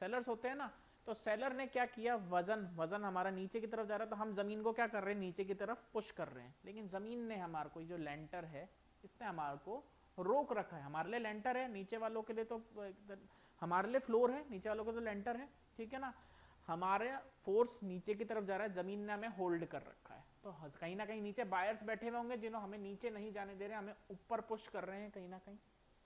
सेलर्स होते हैं ना। तो सेलर ने क्या किया, वजन हमारा नीचे की तरफ जा रहा है, तो हम जमीन को क्या कर रहे हैं, नीचे की तरफ पुश कर रहे हैं। लेकिन जमीन ने हमारे को, जो लेंटर है, इसने हमारे को रोक रखा है। हमारे लिए लेंटर है, नीचे वालों के लिए तो, हमारे लिए फ्लोर है, नीचे वालों को तो लेंटर है, ठीक है ना। हमारे फोर्स नीचे की तरफ जा रहा है, जमीन ने हमें होल्ड कर रखा है। तो कहीं ना कहीं नीचे बायर्स बैठे हुए होंगे, जिन्होंने हमें नीचे नहीं जाने दे रहे, हमें ऊपर पुश कर रहे हैं कहीं ना कहीं,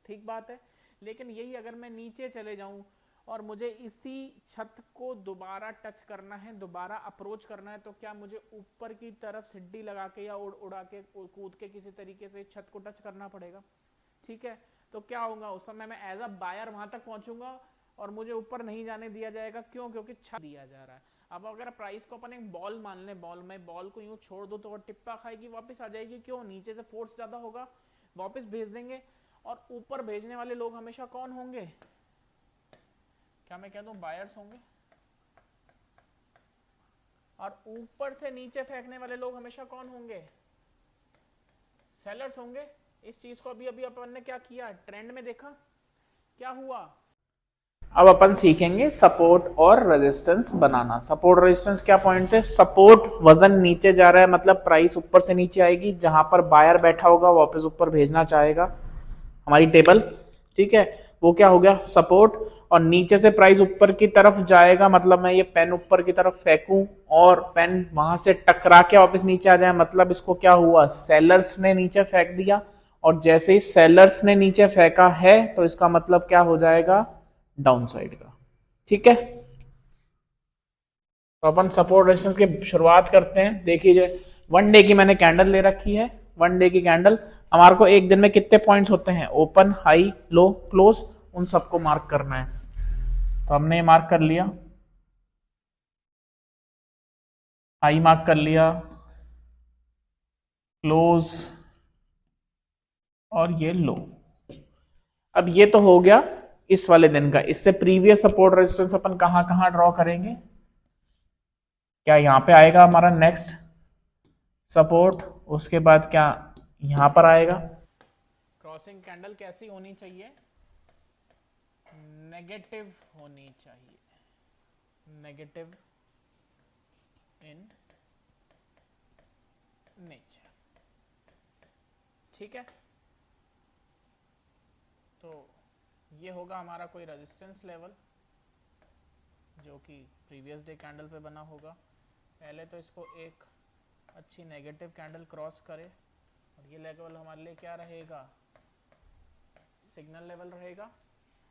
ठीक बात है। लेकिन यही अगर मैं नीचे चले जाऊं और मुझे इसी छत को दोबारा टच करना है, दोबारा अप्रोच करना है, तो क्या मुझे ऊपर की तरफ सीढ़ी लगा के या उड़ा के कूद के किसी तरीके से छत को टच करना पड़ेगा, ठीक है। तो क्या होगा, उस समय मैं एज अ बायर वहां तक पहुंचूंगा और मुझे ऊपर नहीं जाने दिया जाएगा, क्यों, क्योंकि छत दिया जा रहा है। अब अगर प्राइस को अपन एक बॉल मान लें, बॉल में बॉल को यूं छोड़ दो तो वो टिप्पा खाएगी, वापस आ जाएगी, क्यों, नीचे से फोर्स ज्यादा होगा, वापस भेज देंगे। और ऊपर भेजने वाले लोग हमेशा कौन होंगे, क्या मैं कह दूं, बायर्स होंगे। और ऊपर से नीचे फेंकने वाले लोग हमेशा कौन होंगे, सेलर्स होंगे। इस चीज को अभी अभी अपन ने क्या किया, ट्रेंड में देखा क्या हुआ। अब अपन सीखेंगे सपोर्ट और रेजिस्टेंस बनाना। सपोर्ट रेजिस्टेंस क्या पॉइंट थे, सपोर्ट वजन नीचे जा रहा है, मतलब प्राइस ऊपर से नीचे आएगी, जहां पर बायर बैठा होगा वापस ऊपर भेजना चाहेगा हमारी टेबल, ठीक है, वो क्या हो गया, सपोर्ट। और नीचे से प्राइस ऊपर की तरफ जाएगा, मतलब मैं ये पेन ऊपर की तरफ फेंकूं और पेन वहां से टकरा के वापस नीचे आ जाए, मतलब इसको क्या हुआ, सेलर्स ने नीचे फेंक दिया। और जैसे ही सेलर्स ने नीचे फेंका है तो इसका मतलब क्या हो जाएगा, डाउन साइड का, ठीक है। तो अपन सपोर्ट रेजिस्टेंस की शुरुआत करते हैं। देखिए 1 डे की मैंने कैंडल ले रखी है, 1 डे की कैंडल। हमारे को एक दिन में कितने पॉइंट्स होते हैं, ओपन, हाई, लो, क्लोज, उन सबको मार्क करना है। तो हमने ये मार्क कर लिया, हाई मार्क कर लिया, क्लोज और ये लो। अब ये तो हो गया इस वाले दिन का। इससे प्रीवियस सपोर्ट रेजिस्टेंस अपन कहां कहां ड्रॉ करेंगे, क्या यहां पे आएगा हमारा नेक्स्ट सपोर्ट, उसके बाद क्या यहां पर आएगा। क्रॉसिंग कैंडल कैसी होनी चाहिए, नेगेटिव होनी चाहिए, नेगेटिव इन नेचर, ठीक है। तो ये होगा हमारा कोई रेजिस्टेंस लेवल जो कि प्रीवियस डे कैंडल पे बना होगा। पहले तो इसको एक अच्छी नेगेटिव कैंडल क्रॉस करे और ये लेवल हमारे लिए क्या रहेगा, सिग्नल लेवल रहेगा।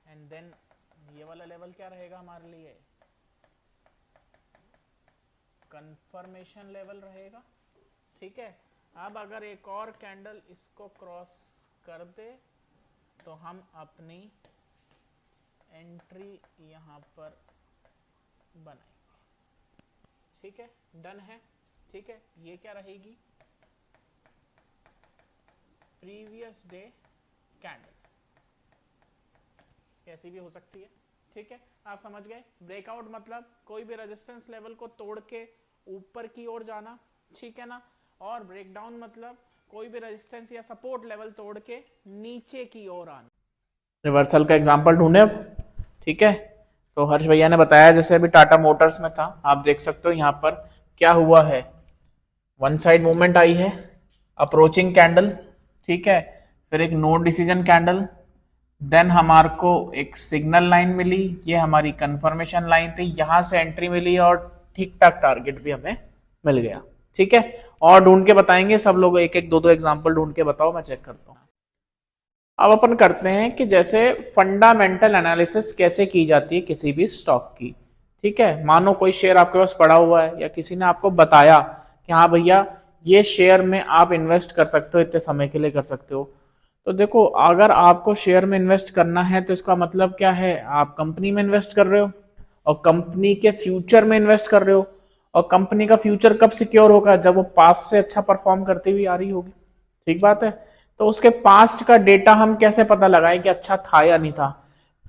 एंड देन ये वाला लेवल क्या रहेगा हमारे लिए, कंफर्मेशन लेवल रहेगा। ठीक है, अब अगर एक और कैंडल इसको क्रॉस कर दे तो हम अपनी एंट्री यहाँ पर बनाएंगे। ठीक है, डन है। ठीक है, ये क्या रहेगी, प्रीवियस डे कैंडल, कैसी भी हो सकती है। ठीक है, आप समझ गए। ब्रेकआउट मतलब कोई भी रेजिस्टेंस लेवल को तोड़ के ऊपर की ओर जाना, ठीक है ना। और ब्रेकडाउन मतलब कोई भी रेजिस्टेंस या सपोर्ट लेवल तोड़ के नीचे की ओर आना। रिवर्सल का एग्जांपल ढूंढे अब। ठीक है, तो हर्ष भैया ने बताया जैसे अभी टाटा मोटर्स में था, आप देख सकते हो यहाँ पर क्या हुआ है, वन साइड मूवमेंट आई है, अप्रोचिंग कैंडल, ठीक है, फिर एक नो डिसीजन कैंडल, देन हमारे को एक सिग्नल लाइन मिली, ये हमारी कंफर्मेशन लाइन थी, यहां से एंट्री मिली और ठीक ठाक टारगेट भी हमें मिल गया। ठीक है, और ढूंढ के बताएंगे सब लोग, एक एक दो दो एग्जांपल ढूंढ के बताओ, मैं चेक करता हूं। अब अपन करते हैं कि जैसे फंडामेंटल एनालिसिस कैसे की जाती है किसी भी स्टॉक की। ठीक है, मानो कोई शेयर आपके पास पड़ा हुआ है या किसी ने आपको बताया कि हाँ भैया ये शेयर में आप इन्वेस्ट कर सकते हो, इतने समय के लिए कर सकते हो। तो देखो, अगर आपको शेयर में इन्वेस्ट करना है तो इसका मतलब क्या है, आप कंपनी में इन्वेस्ट कर रहे हो और कंपनी के फ्यूचर में इन्वेस्ट कर रहे हो। और कंपनी का फ्यूचर कब सिक्योर होगा, जब वो पास्ट से अच्छा परफॉर्म करती हुई आ रही होगी। ठीक बात है, तो उसके पास्ट का डेटा हम कैसे पता लगाएं कि अच्छा था या नहीं था।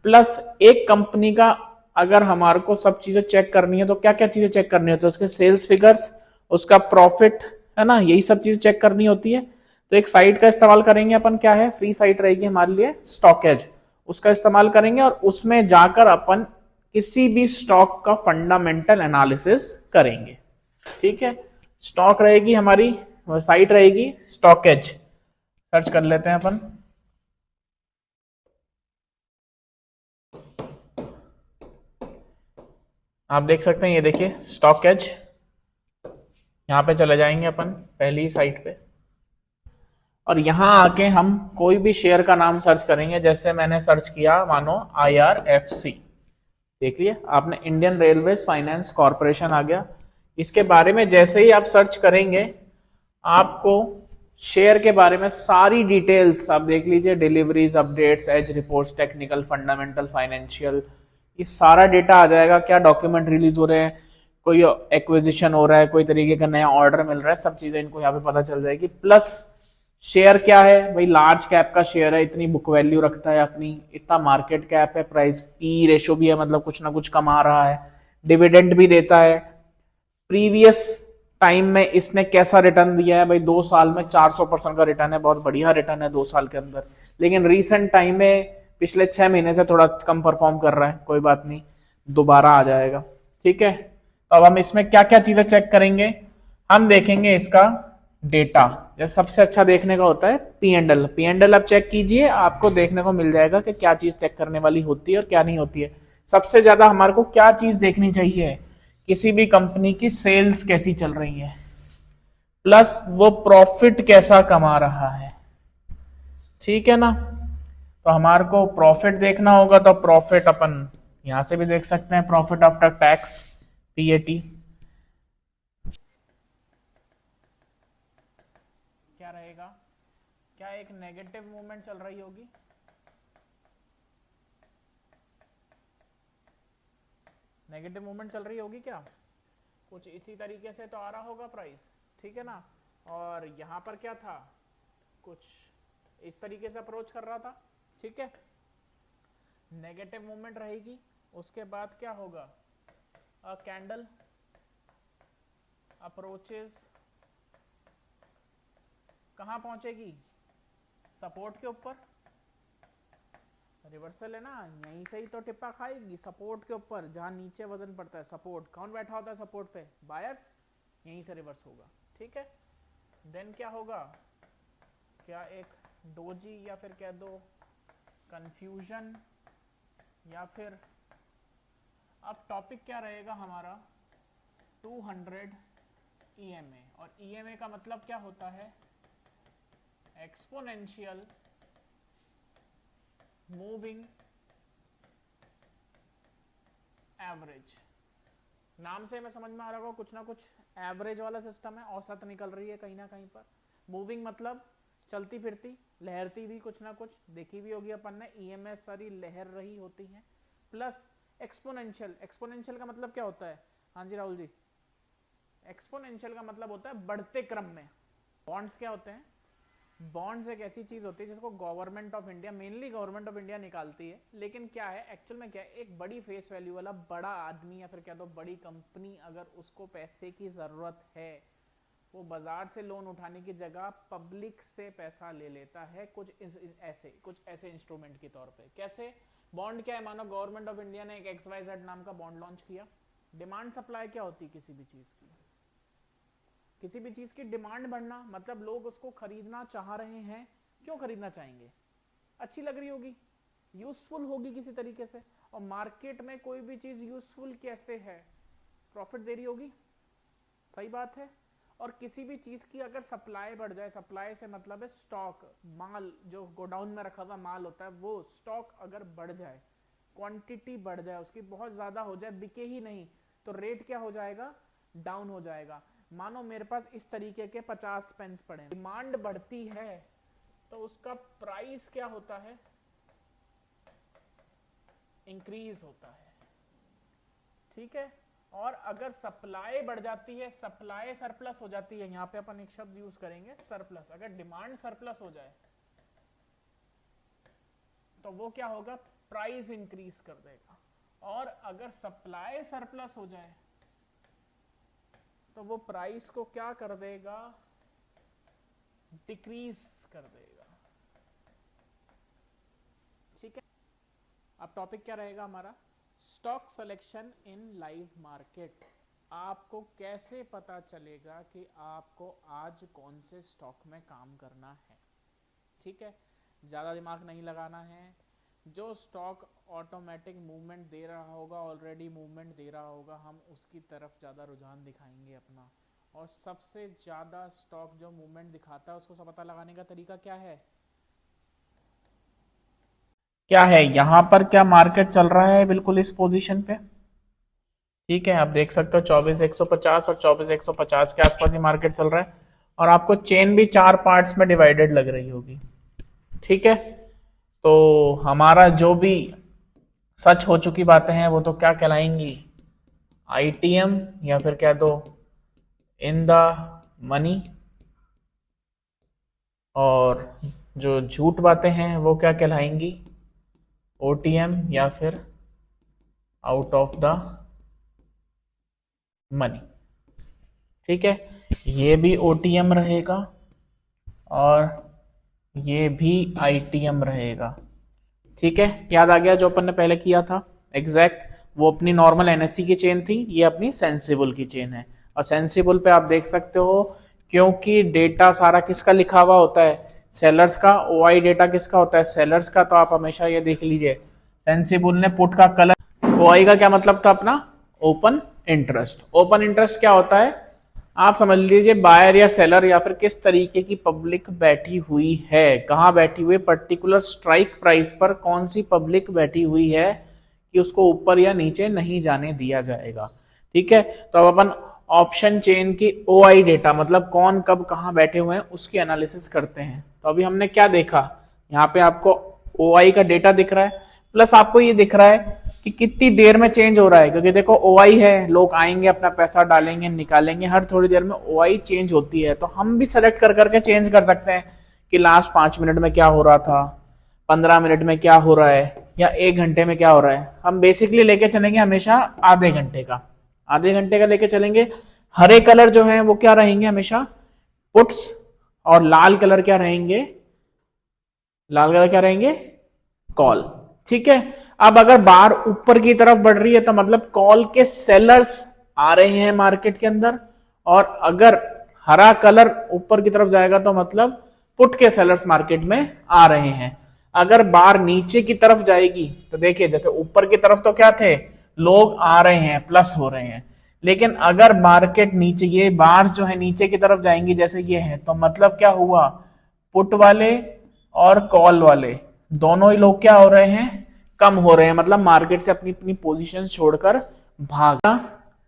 प्लस एक कंपनी का अगर हमारे को सब चीजें चेक करनी है तो क्या क्या चीजें चेक करनी होती है, उसके सेल्स फिगर्स, उसका प्रॉफिट, है ना, यही सब चीजें चेक करनी होती है। तो एक साइट का इस्तेमाल करेंगे अपन, क्या है, फ्री साइट रहेगी हमारे लिए, स्टॉकेज, उसका इस्तेमाल करेंगे और उसमें जाकर अपन किसी भी स्टॉक का फंडामेंटल एनालिसिस करेंगे। ठीक है, स्टॉक रहेगी हमारी, साइट रहेगी स्टॉकेज, सर्च कर लेते हैं अपन। आप देख सकते हैं, ये देखिए स्टॉकेज, यहाँ पे चले जाएंगे अपन पहली ही साइट पे और यहाँ आके हम कोई भी शेयर का नाम सर्च करेंगे। जैसे मैंने सर्च किया मानो IRFC, देख लिया आपने, इंडियन रेलवेज फाइनेंस कॉर्पोरेशन आ गया। इसके बारे में जैसे ही आप सर्च करेंगे आपको शेयर के बारे में सारी डिटेल्स आप देख लीजिए, deliveries, updates, as reports, technical, fundamental, financial, ये सारा डेटा आ जाएगा। क्या डॉक्यूमेंट रिलीज हो रहे हैं, कोई एक्विजिशन हो रहा है, कोई तरीके का नया ऑर्डर मिल रहा है, सब चीजें इनको यहाँ पे पता चल जाएगी। प्लस शेयर क्या है भाई, लार्ज कैप का शेयर है, इतनी बुक वैल्यू रखता है अपनी, इतना मार्केट कैप है, प्राइस पी रेशो भी है, मतलब कुछ ना कुछ कमा रहा है, डिविडेंड भी देता है, प्रीवियस टाइम में इसने कैसा रिटर्न दिया है भाई, 2 साल में 400% का रिटर्न है, बहुत बढ़िया रिटर्न है 2 साल के अंदर। लेकिन रीसेंट टाइम में पिछले 6 महीने से थोड़ा कम परफॉर्म कर रहा है, कोई बात नहीं, दोबारा आ जाएगा। ठीक है, तो अब हम इसमें क्या क्या चीजें चेक करेंगे, हम देखेंगे इसका डेटा। जैसे सबसे अच्छा देखने का होता है P&L, P&L आप चेक कीजिए, आपको देखने को मिल जाएगा कि क्या चीज चेक करने वाली होती है और क्या नहीं होती है। सबसे ज्यादा हमारे को क्या चीज देखनी चाहिए, किसी भी कंपनी की सेल्स कैसी चल रही है, प्लस वो प्रॉफिट कैसा कमा रहा है। ठीक है ना, तो हमारे को प्रॉफिट देखना होगा तो प्रॉफिट अपन यहां से भी देख सकते हैं, प्रॉफिट आफ्टर टैक्स, PAT। क्या रहेगा, क्या एक नेगेटिव मूवमेंट चल रही होगी, नेगेटिव मूवमेंट चल रही होगी क्या, कुछ इसी तरीके से तो आ रहा होगा प्राइस। ठीक है ना, और यहाँ पर क्या था, कुछ इस तरीके से अप्रोच कर रहा था। ठीक है, नेगेटिव मूवमेंट रहेगी, उसके बाद क्या होगा, अ कैंडल अप्रोचेस, कहाँ पहुंचेगी, सपोर्ट के ऊपर, रिवर्सल है ना, यहीं से ही तो टिप्पा खाएगी, सपोर्ट के ऊपर, जहां नीचे वजन पड़ता है, सपोर्ट, कौन बैठा होता है सपोर्ट पे, बायर्स, यहीं से रिवर्स होगा। ठीक है, देन क्या होगा, क्या एक डोजी या फिर कह दो कंफ्यूजन, या फिर अब टॉपिक क्या रहेगा हमारा, 200 EMA, और EMA का मतलब क्या होता है, एक्सपोनेंशियल मूविंग एवरेज, नाम से हमें समझ में आ रहा होगा कुछ ना कुछ एवरेज वाला सिस्टम है, औसत निकल रही है कहीं ना कहीं पर। मूविंग मतलब चलती फिरती, लहरती भी कुछ ना कुछ, देखी भी होगी अपन ने, ईएमएस सारी लहर रही होती है। प्लस एक्सपोनेंशियल, एक्सपोनेंशियल का मतलब क्या होता है? हाँ जी राहुल जी, एक्सपोनेंशियल का मतलब होता है बढ़ते क्रम में। बॉन्ड्स क्या होते हैं? बॉन्ड्स एक ऐसी चीज होती है जिसको government of India, mainly government of India निकालती है, लेकिन क्या है एक्चुअल में, क्या है, एक बड़ी फेस वैल्यू वाला बड़ा आदमी या फिर क्या दो बड़ी कंपनी, अगर उसको पैसे की जरूरत है, वो बाजार से लोन उठाने की जगह पब्लिक से पैसा ले लेता है कुछ ऐसे इंस्ट्रूमेंट के तौर पे। कैसे? बॉन्ड क्या है? मानो गवर्नमेंट ऑफ इंडिया ने एक XYZ नाम का बॉन्ड लॉन्च किया। डिमांड सप्लाई क्या होती है किसी भी चीज की? किसी भी चीज की डिमांड बढ़ना मतलब लोग उसको खरीदना चाह रहे हैं। क्यों खरीदना चाहेंगे? अच्छी लग रही होगी, यूजफुल होगी किसी तरीके से। और मार्केट में कोई भी चीज यूजफुल कैसे है? प्रॉफिट दे रही होगी, सही बात है। और किसी भी चीज की अगर सप्लाई बढ़ जाए, सप्लाई से मतलब है स्टॉक, माल जो गोडाउन में रखा हुआ माल होता है, वो स्टॉक अगर बढ़ जाए, क्वांटिटी बढ़ जाए, उसकी बहुत ज्यादा हो जाए, बिके ही नहीं, तो रेट क्या हो जाएगा? डाउन हो जाएगा। मानो मेरे पास इस तरीके के 50 पेन्स पड़े, डिमांड बढ़ती है तो उसका प्राइस क्या होता है? इंक्रीज होता है, ठीक है। और अगर सप्लाई बढ़ जाती है, सप्लाई सरप्लस हो जाती है, यहां पे अपन एक शब्द यूज करेंगे सरप्लस। अगर डिमांड सरप्लस हो जाए तो वो क्या होगा? प्राइस इंक्रीज कर देगा। और अगर सप्लाई सरप्लस हो जाए तो वो प्राइस को क्या कर देगा? डिक्रीज कर देगा, ठीक है। अब टॉपिक क्या रहेगा हमारा? Stock selection in live market. आपको कैसे पता चलेगा कि आपको आज कौन से स्टॉक में काम करना है, ठीक है। ज्यादा दिमाग नहीं लगाना है। जो स्टॉक ऑटोमेटिक मूवमेंट दे रहा होगा, ऑलरेडी मूवमेंट दे रहा होगा, हम उसकी तरफ ज़्यादा रुझान दिखाएंगे अपना। और सबसे ज़्यादा स्टॉक जो मूवमेंट दिखाता है उसको पता लगाने का तरीका क्या है? क्या है यहाँ पर? क्या मार्केट चल रहा है बिल्कुल इस पोजीशन पे, ठीक है। आप देख सकते हो 24,150 और 24,150 के आसपास ही मार्केट चल रहा है। और आपको चेन भी 4 पार्ट्स में डिवाइडेड लग रही होगी, ठीक है। तो हमारा जो भी सच हो चुकी बातें हैं वो तो क्या कहलाएंगी? ITM, या फिर क्या दो इन द मनी। और जो झूठ बातें हैं वो क्या कहलाएंगी? OTM, या फिर आउट ऑफ द मनी, ठीक है। ये भी OTM रहेगा और ये भी ITM रहेगा, ठीक है। याद आ गया जो अपन ने पहले किया था एग्जैक्ट? वो अपनी नॉर्मल NSE की चेन थी, ये अपनी सेंसिबल की चेन है। और सेंसिबल पे आप देख सकते हो, क्योंकि डेटा सारा किसका लिखा हुआ होता है? सेलर्स का। OI डेटा किसका होता है? सेलर्स का। तो आप हमेशा ये देख लीजिए, सेंसिबल ने पुट का कलर, OI का क्या मतलब था अपना? Open interest. ओपन इंटरेस्ट क्या होता है? आप समझ लीजिए बायर या सेलर या फिर किस तरीके की पब्लिक बैठी हुई है, कहां बैठी हुई है, पर्टिकुलर स्ट्राइक प्राइस पर कौन सी पब्लिक बैठी हुई है कि उसको ऊपर या नीचे नहीं जाने दिया जाएगा, ठीक है। तो अब अपन ऑप्शन चेन की OI डेटा मतलब कौन कब कहां बैठे हुए हैं उसकी एनालिसिस करते हैं। तो अभी हमने क्या देखा? यहाँ पे आपको OI का डेटा दिख रहा है, प्लस आपको ये दिख रहा है कि कितनी देर में चेंज हो रहा है, क्योंकि देखो OI है, लोग आएंगे अपना पैसा डालेंगे निकालेंगे, हर थोड़ी देर में OI चेंज होती है। तो हम भी सेलेक्ट कर करके चेंज कर सकते हैं कि लास्ट 5 मिनट में क्या हो रहा था, 15 मिनट में क्या हो रहा है, या 1 घंटे में क्या हो रहा है। हम बेसिकली लेके चलेंगे हमेशा आधे घंटे का, आधे घंटे का लेके चलेंगे। हरे कलर जो है वो क्या रहेंगे? हमेशा पुट्स। और लाल कलर क्या रहेंगे? लाल कलर क्या रहेंगे? कॉल, ठीक है। अब अगर बार ऊपर की तरफ बढ़ रही है तो मतलब कॉल के सेलर्स आ रहे हैं मार्केट के अंदर, और अगर हरा कलर ऊपर की तरफ जाएगा तो मतलब पुट के सेलर्स मार्केट में आ रहे हैं। अगर बार नीचे की तरफ जाएगी तो देखिए, जैसे ऊपर की तरफ तो क्या थे, लोग आ रहे हैं, प्लस हो रहे हैं, लेकिन अगर मार्केट नीचे, ये बार जो है नीचे की तरफ जाएंगी जैसे ये है, तो मतलब क्या हुआ? पुट वाले और कॉल वाले दोनों ही लोग क्या हो रहे हैं? कम हो रहे हैं, मतलब मार्केट से अपनी अपनी पोजीशन छोड़कर भागा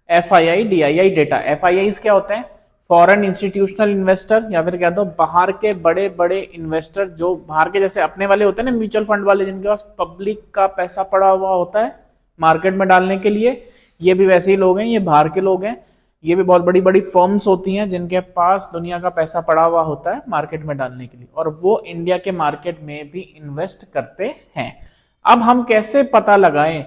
FII DII डेटा। FIIs क्या होते हैं? फॉरेन इंस्टीट्यूशनल इन्वेस्टर, या फिर कह दो बाहर के बड़े बड़े इन्वेस्टर, जो बाहर के जैसे अपने वाले होते हैं ना म्यूचुअल फंड वाले, जिनके पास पब्लिक का पैसा पड़ा हुआ होता है मार्केट में डालने के लिए। ये भी वैसे ही लोग हैं, ये बाहर के लोग हैं। ये भी बहुत बड़ी बड़ी फर्म्स होती हैं जिनके पास दुनिया का पैसा पड़ा हुआ होता है मार्केट में डालने के लिए, और वो इंडिया के मार्केट में भी इन्वेस्ट करते हैं। अब हम कैसे पता लगाएं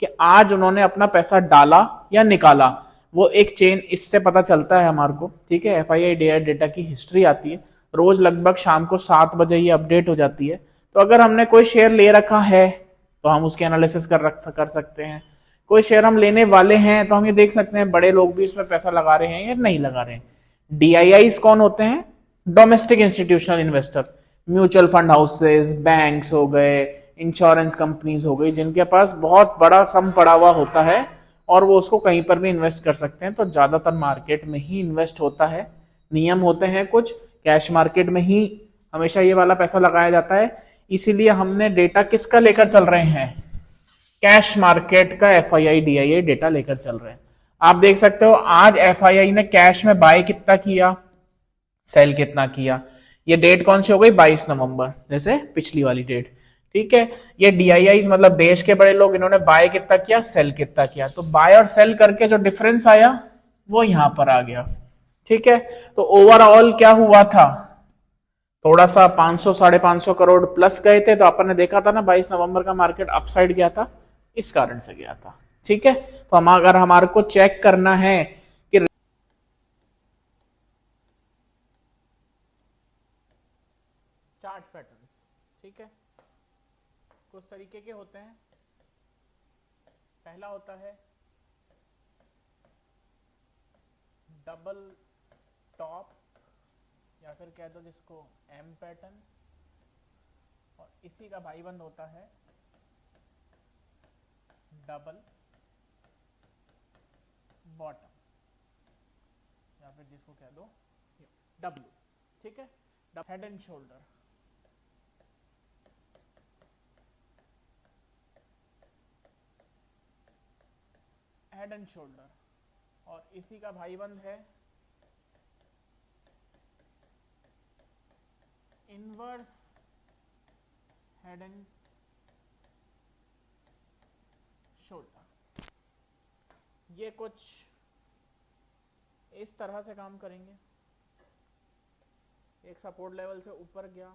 कि आज उन्होंने अपना पैसा डाला या निकाला? वो एक चेन इससे पता चलता है हमारे को, ठीक है। FII DII डेटा की हिस्ट्री आती है रोज, लगभग शाम को 7 बजे ये अपडेट हो जाती है। तो अगर हमने कोई शेयर ले रखा है तो हम उसके एनालिसिस कर सकते हैं। कोई शेयर हम लेने वाले हैं तो हम ये देख सकते हैं बड़े लोग भी इसमें पैसा लगा रहे हैं या नहीं लगा रहे हैं। DIIs कौन होते हैं? Domestic institutional investor, mutual fund houses, banks हो गए, इंश्योरेंस कंपनीज हो गई, जिनके पास बहुत बड़ा सम पड़ा हुआ होता है और वो उसको कहीं पर भी इन्वेस्ट कर सकते हैं। तो ज्यादातर मार्केट में ही इन्वेस्ट होता है। नियम होते हैं कुछ, कैश मार्केट में ही हमेशा ये वाला पैसा लगाया जाता है। इसीलिए हमने डेटा किसका लेकर चल रहे हैं? कैश मार्केट का FII DII डेटा लेकर चल रहे हैं। आप देख सकते हो आज FII ने कैश में बाय कितना किया, सेल कितना किया। ये डेट कौन सी हो गई? 22 नवंबर, जैसे पिछली वाली डेट, ठीक है। ये DIIs मतलब देश के बड़े लोग, इन्होंने बाय कितना किया, सेल कितना किया। तो बाय और सेल करके जो डिफरेंस आया वो यहां पर आ गया, ठीक है। तो ओवरऑल क्या हुआ था? थोड़ा सा 500 550 करोड़ प्लस गए थे। तो अपन ने देखा था ना 22 नवंबर का मार्केट अपसाइड गया था, इस कारण से गया था, ठीक है। तो हम अगर हमारे को चेक करना है कि चार्ट पैटर्न्स, ठीक है, कुछ तरीके के होते हैं। पहला होता है डबल टॉप, या फिर कह दो जिसको M पैटर्न, और इसी का भाईबंद होता है डबल बॉटम, या फिर जिसको कह दो W, ठीक है। Head and shoulder, head and shoulder, और इसी का भाईबंद है इनवर्स हेड एंड शोल्डर। ये कुछ इस तरह से काम करेंगे। एक सपोर्ट लेवल से ऊपर गया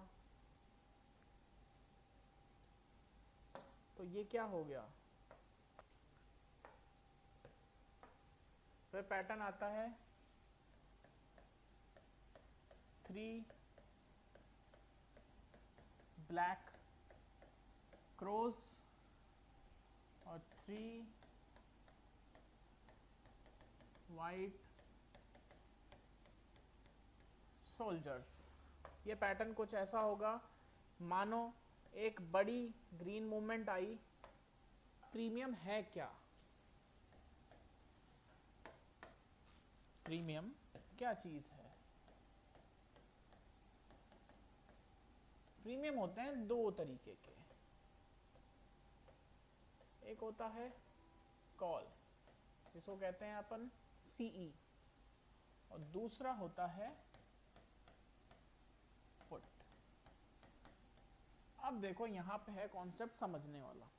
तो ये क्या हो गया, फिर पैटर्न आता है 3 ब्लैक क्रोज और 3 वाइट सोल्जर्स। ये पैटर्न कुछ ऐसा होगा, मानो एक बड़ी ग्रीन मूवमेंट आई। प्रीमियम है क्या? प्रीमियम क्या चीज है? प्रीमियम होते हैं दो तरीके के। एक होता है कॉल, जिसको कहते हैं अपन CE, और दूसरा होता है पुट। अब देखो यहां पे है कॉन्सेप्ट समझने वाला।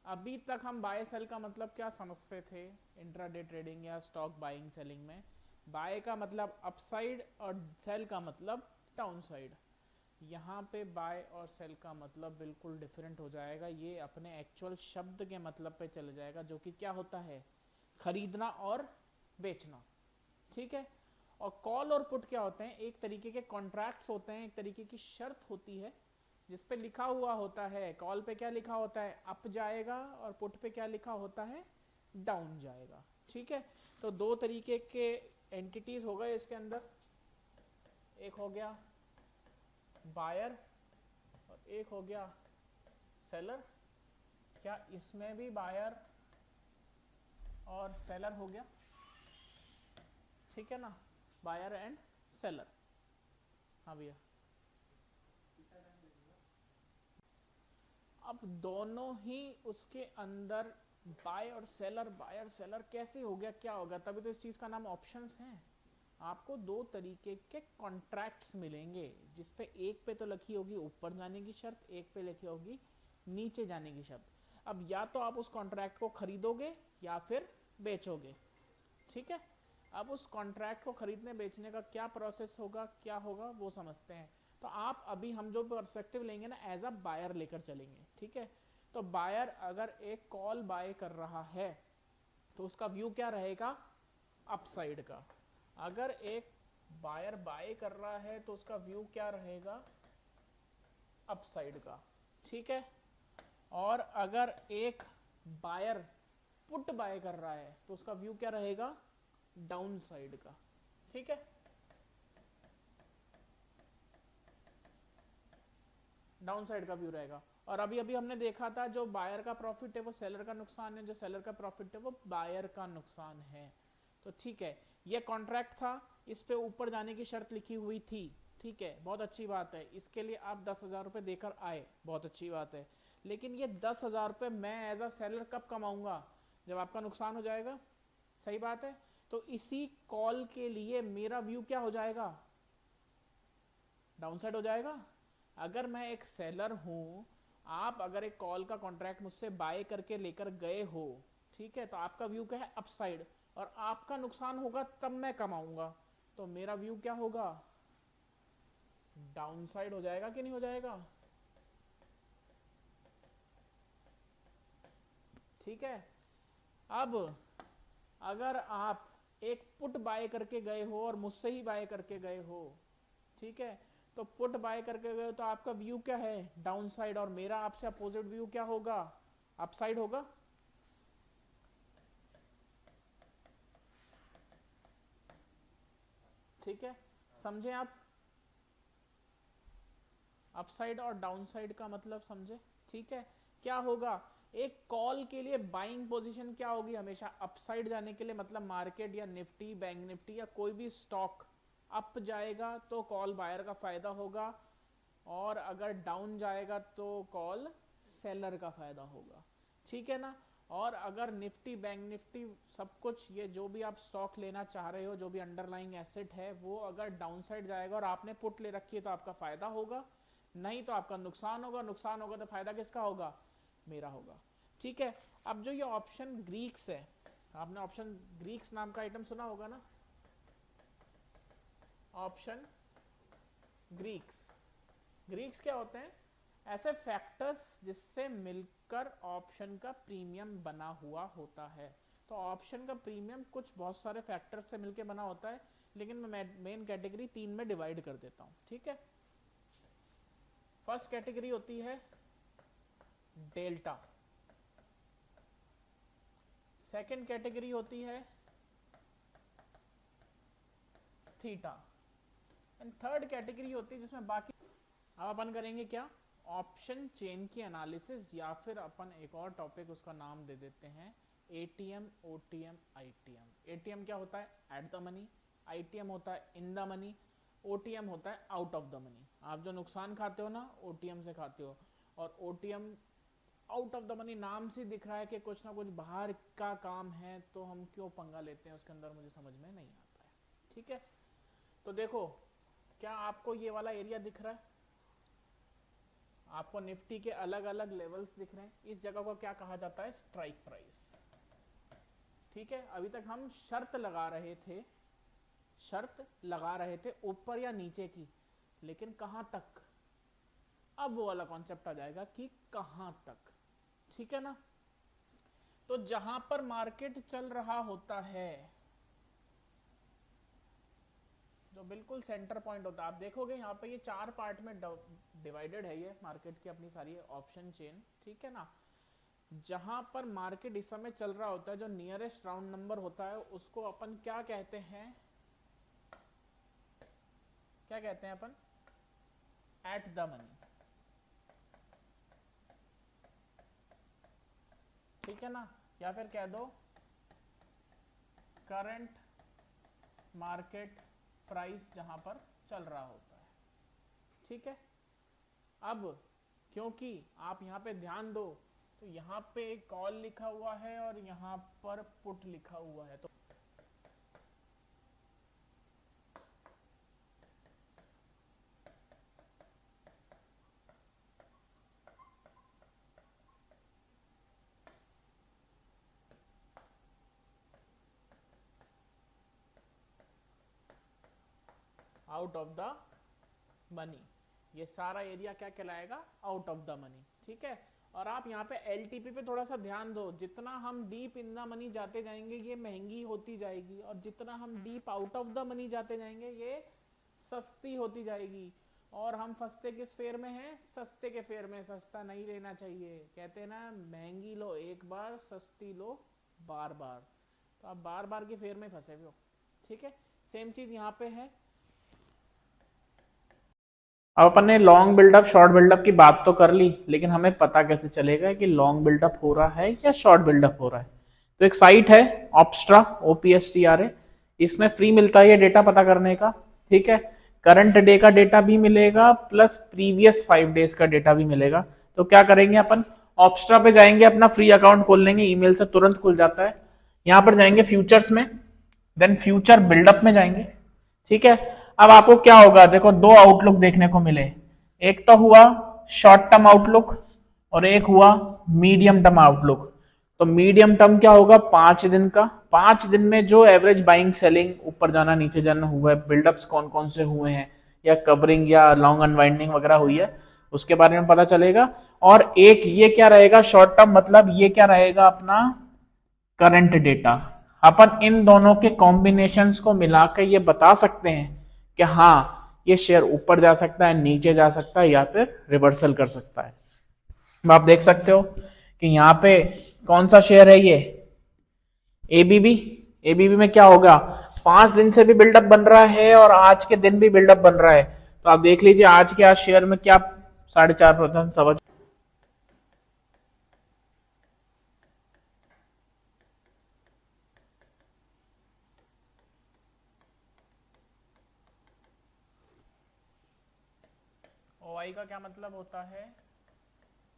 अभी तक हम बाय सेल का मतलब क्या समझते थे इंट्राडे ट्रेडिंग या स्टॉक बाइंग सेलिंग में? बाय का मतलब अपसाइड और सेल का मतलब डाउनसाइड। यहाँ पे बाय और सेल का मतलब बिल्कुल डिफरेंट हो जाएगा। ये अपने एक्चुअल शब्द के मतलब पे चले जाएगा, जो कि क्या होता है? खरीदना और बेचना, ठीक है। और कॉल और पुट क्या होते हैं? एक तरीके के कॉन्ट्रैक्ट्स होते हैं, एक तरीके की शर्त होती है जिस पे लिखा हुआ होता है। कॉल पे क्या लिखा होता है? अप जाएगा, और पुट पे क्या लिखा होता है? डाउन जाएगा, ठीक है। तो दो तरीके के एंटिटीज हो गए इसके अंदर, एक हो गया बायर और एक हो गया सेलर। क्या इसमें भी बायर और सेलर हो गया? ठीक है ना, बायर एंड सेलर। हाँ भैया, अब दोनों ही उसके अंदर बायर सेलर कैसे हो गया, क्या हो गया? तभी तो इस चीज का नाम ऑप्शंस है। आपको दो तरीके के कॉन्ट्रैक्ट्स मिलेंगे, जिसपे एक पे तो लिखी होगी ऊपर जाने की शर्त, एक पे लिखी होगी नीचे जाने की शर्त। अब या तो आप उस कॉन्ट्रैक्ट को खरीदोगे या फिर बेचोगे, ठीक है। अब उस कॉन्ट्रैक्ट को खरीदने बेचने का क्या प्रोसेस होगा, क्या होगा, वो समझते हैं। तो आप अभी हम जो पर्सपेक्टिव लेंगे ना, एज अ बायर लेकर चलेंगे, ठीक है। तो बायर अगर एक कॉल बाय कर रहा है तो उसका व्यू क्या रहेगा, अपसाइड का। अगर एक बायर बाय कर रहा है तो उसका व्यू क्या रहेगा, अपसाइड का, ठीक है। और अगर एक बायर पुट बाय कर रहा है तो उसका व्यू क्या रहेगा, डाउन साइड का, ठीक है। डाउन साइड का व्यू रहेगा। और अभी अभी हमने देखा था जो बायर का प्रॉफिट है वो सेलर का नुकसान है, जो सेलर का प्रॉफिट है वो बायर का नुकसान है। तो ठीक है, ये कॉन्ट्रैक्ट था, इस पे ऊपर जाने की शर्त लिखी हुई थी, ठीक है, बहुत अच्छी बात है। इसके लिए आप 10,000 रुपये देकर आए, बहुत अच्छी बात है। लेकिन ये 10,000 रुपये मैं एज अ सेलर कब कमाऊंगा, जब आपका नुकसान हो जाएगा, सही बात है। तो इसी कॉल के लिए मेरा व्यू क्या हो जाएगा, डाउनसाइड हो जाएगा। अगर मैं एक सेलर हूं, आप अगर एक कॉल का कॉन्ट्रैक्ट मुझसे बाय करके लेकर गए हो, ठीक है, तो आपका व्यू क्या है, अपसाइड, और आपका नुकसान होगा तब मैं कमाऊंगा, तो मेरा व्यू क्या होगा, डाउनसाइड हो जाएगा कि नहीं हो जाएगा, ठीक है। अब अगर आप एक पुट बाय करके गए हो और मुझसे ही बाय करके गए हो, ठीक है, तो पुट बाय करके गए हो तो आपका व्यू क्या है, डाउन साइड, और मेरा आपसे अपोजिट व्यू क्या होगा, अपसाइड होगा। ठीक है, समझे आप, अपसाइड और डाउन साइड का मतलब समझे, ठीक है। क्या होगा, एक कॉल के लिए बाइंग पोजीशन क्या होगी, हमेशा अपसाइड जाने के लिए, मतलब मार्केट या निफ्टी, बैंक निफ्टी या कोई भी स्टॉक अप जाएगा तो कॉल बायर का फायदा होगा, और अगर डाउन जाएगा तो कॉल सेलर का फायदा होगा, ठीक है ना। और अगर निफ्टी, बैंक निफ्टी, सब कुछ, ये जो भी आप स्टॉक लेना चाह रहे हो, जो भी अंडरलाइंग एसेट है, वो अगर डाउन साइड जाएगा और आपने पुट ले रखी है तो आपका फायदा होगा, नहीं तो आपका नुकसान होगा। नुकसान होगा तो फायदा किसका होगा, मेरा होगा, ठीक है। अब जो ये ऑप्शन ग्रीक्स है, आपने ऑप्शन ग्रीक्स नाम का आइटम सुना होगा ना, ऑप्शन ग्रीक्स। ग्रीक्स क्या होते हैं, ऐसे फैक्टर्स जिससे मिलकर ऑप्शन का प्रीमियम बना हुआ होता है। तो ऑप्शन का प्रीमियम कुछ बहुत सारे फैक्टर्स से मिलकर बना होता है, लेकिन मैं मेन कैटेगरी 3 में डिवाइड कर देता हूं, ठीक है। फर्स्ट कैटेगरी होती है डेल्टा, सेकंड कैटेगरी होती है थीटा, एंड थर्ड कैटेगरी होती है जिसमें बाकी। अब अपन करेंगे क्या, ऑप्शन चेन की एनालिसिस, या फिर अपन एक और टॉपिक उसका नाम दे देते हैं एटीएम, ओटीएम, आईटीएम। एटीएम क्या होता है, एट द मनी, आईटीएम होता है इन द मनी, ओटीएम होता है आउट ऑफ द मनी। आप जो नुकसान खाते हो ना, ओटीएम से खाते हो, और OTM out of the money, नाम से दिख रहा है कि कुछ ना कुछ बाहर का काम है, तो हम क्यों पंगा लेते हैं उसके अंदर, मुझे समझ में नहीं आता है, ठीक है। तो देखो, क्या आपको ये वाला एरिया दिख रहा है, आपको निफ्टी के अलग अलग लेवल्स दिख रहे हैं, इस जगह को क्या कहा जाता है, स्ट्राइक प्राइस, ठीक है। अभी तक हम शर्त लगा रहे थे, शर्त लगा रहे थे ऊपर या नीचे की, लेकिन कहां तक, अब वो वाला कॉन्सेप्ट आ जाएगा कि कहां तक, ठीक है ना। तो जहां पर मार्केट चल रहा होता है, जो बिल्कुल सेंटर पॉइंट होता है, आप देखोगे यहाँ पे ये 4 पार्ट में डिवाइडेड है, ये मार्केट की अपनी सारी ऑप्शन चेन, ठीक है ना। जहां पर मार्केट इस समय चल रहा होता है, जो नियरेस्ट राउंड नंबर होता है, उसको अपन क्या कहते हैं, क्या कहते हैं अपन, एट द मनी, ठीक है ना, या फिर कह दो करंट मार्केट प्राइस जहां पर चल रहा होता है, ठीक है। अब क्योंकि आप यहां पे ध्यान दो, तो यहाँ पे कॉल लिखा हुआ है और यहाँ पर पुट लिखा हुआ है, तो आउट ऑफ द मनी, ये सारा एरिया क्या कहलाएगा, आउट ऑफ द मनी। ठीक है, और आप यहाँ पे एलटीपी पे थोड़ा सा ध्यान दो, जितना हम डीप इन द मनी जाते जाएंगे ये महंगी होती जाएगी, और जितना हम deep out of the money जाते जाएंगे ये सस्ती होती जाएगी। और हम फंसते किस फेयर में हैं, सस्ते के फेयर में। सस्ता नहीं लेना चाहिए, कहते हैं ना महंगी लो एक बार, सस्ती लो बार बार, तो आप बार बार के फेयर में फंसे हुए हो। ठीक है, सेम चीज यहाँ पे है। अब अपन ने लॉन्ग बिल्डअप शॉर्ट बिल्डअप की बात तो कर ली, लेकिन हमें पता कैसे चलेगा कि लॉन्ग बिल्डअप हो रहा है या शॉर्ट बिल्डअप हो रहा है। तो एक साइट है ऑप्स्ट्रा, OPSTRA, इसमें फ्री मिलता है ये डेटा पता करने का। ठीक है, करंट डे का डेटा भी मिलेगा प्लस प्रीवियस 5 डेज का डेटा भी मिलेगा। तो क्या करेंगे अपन, ऑप्स्ट्रा पे जाएंगे, अपना फ्री अकाउंट खोल लेंगे, ईमेल से तुरंत खुल जाता है। यहां पर जाएंगे फ्यूचर्स में, देन फ्यूचर बिल्डअप में जाएंगे। ठीक है, अब आपको क्या होगा, देखो 2 आउटलुक देखने को मिले, एक तो हुआ शॉर्ट टर्म आउटलुक और एक हुआ मीडियम टर्म आउटलुक। तो मीडियम टर्म क्या होगा, 5 दिन का, 5 दिन में जो एवरेज बाइंग सेलिंग ऊपर जाना नीचे जाना हुआ है, बिल्डअप्स कौन कौन से हुए हैं, या कवरिंग या लॉन्ग अनवाइंडिंग वगैरह हुई है, उसके बारे में पता चलेगा। और एक ये क्या रहेगा शॉर्ट टर्म, मतलब ये क्या रहेगा अपना करंट डेटा। अपन इन दोनों के कॉम्बिनेशंस को मिलाकर ये बता सकते हैं कि हाँ ये शेयर ऊपर जा सकता है, नीचे जा सकता है, या फिर रिवर्सल कर सकता है। आप देख सकते हो कि यहाँ पे कौन सा शेयर है, ये एबीबी। एबीबी में क्या होगा, 5 दिन से भी बिल्डअप बन रहा है और आज के दिन भी बिल्डअप बन रहा है। तो आप देख लीजिए आज के शेयर में क्या 4.5% समझ। ओआई का क्या मतलब होता है,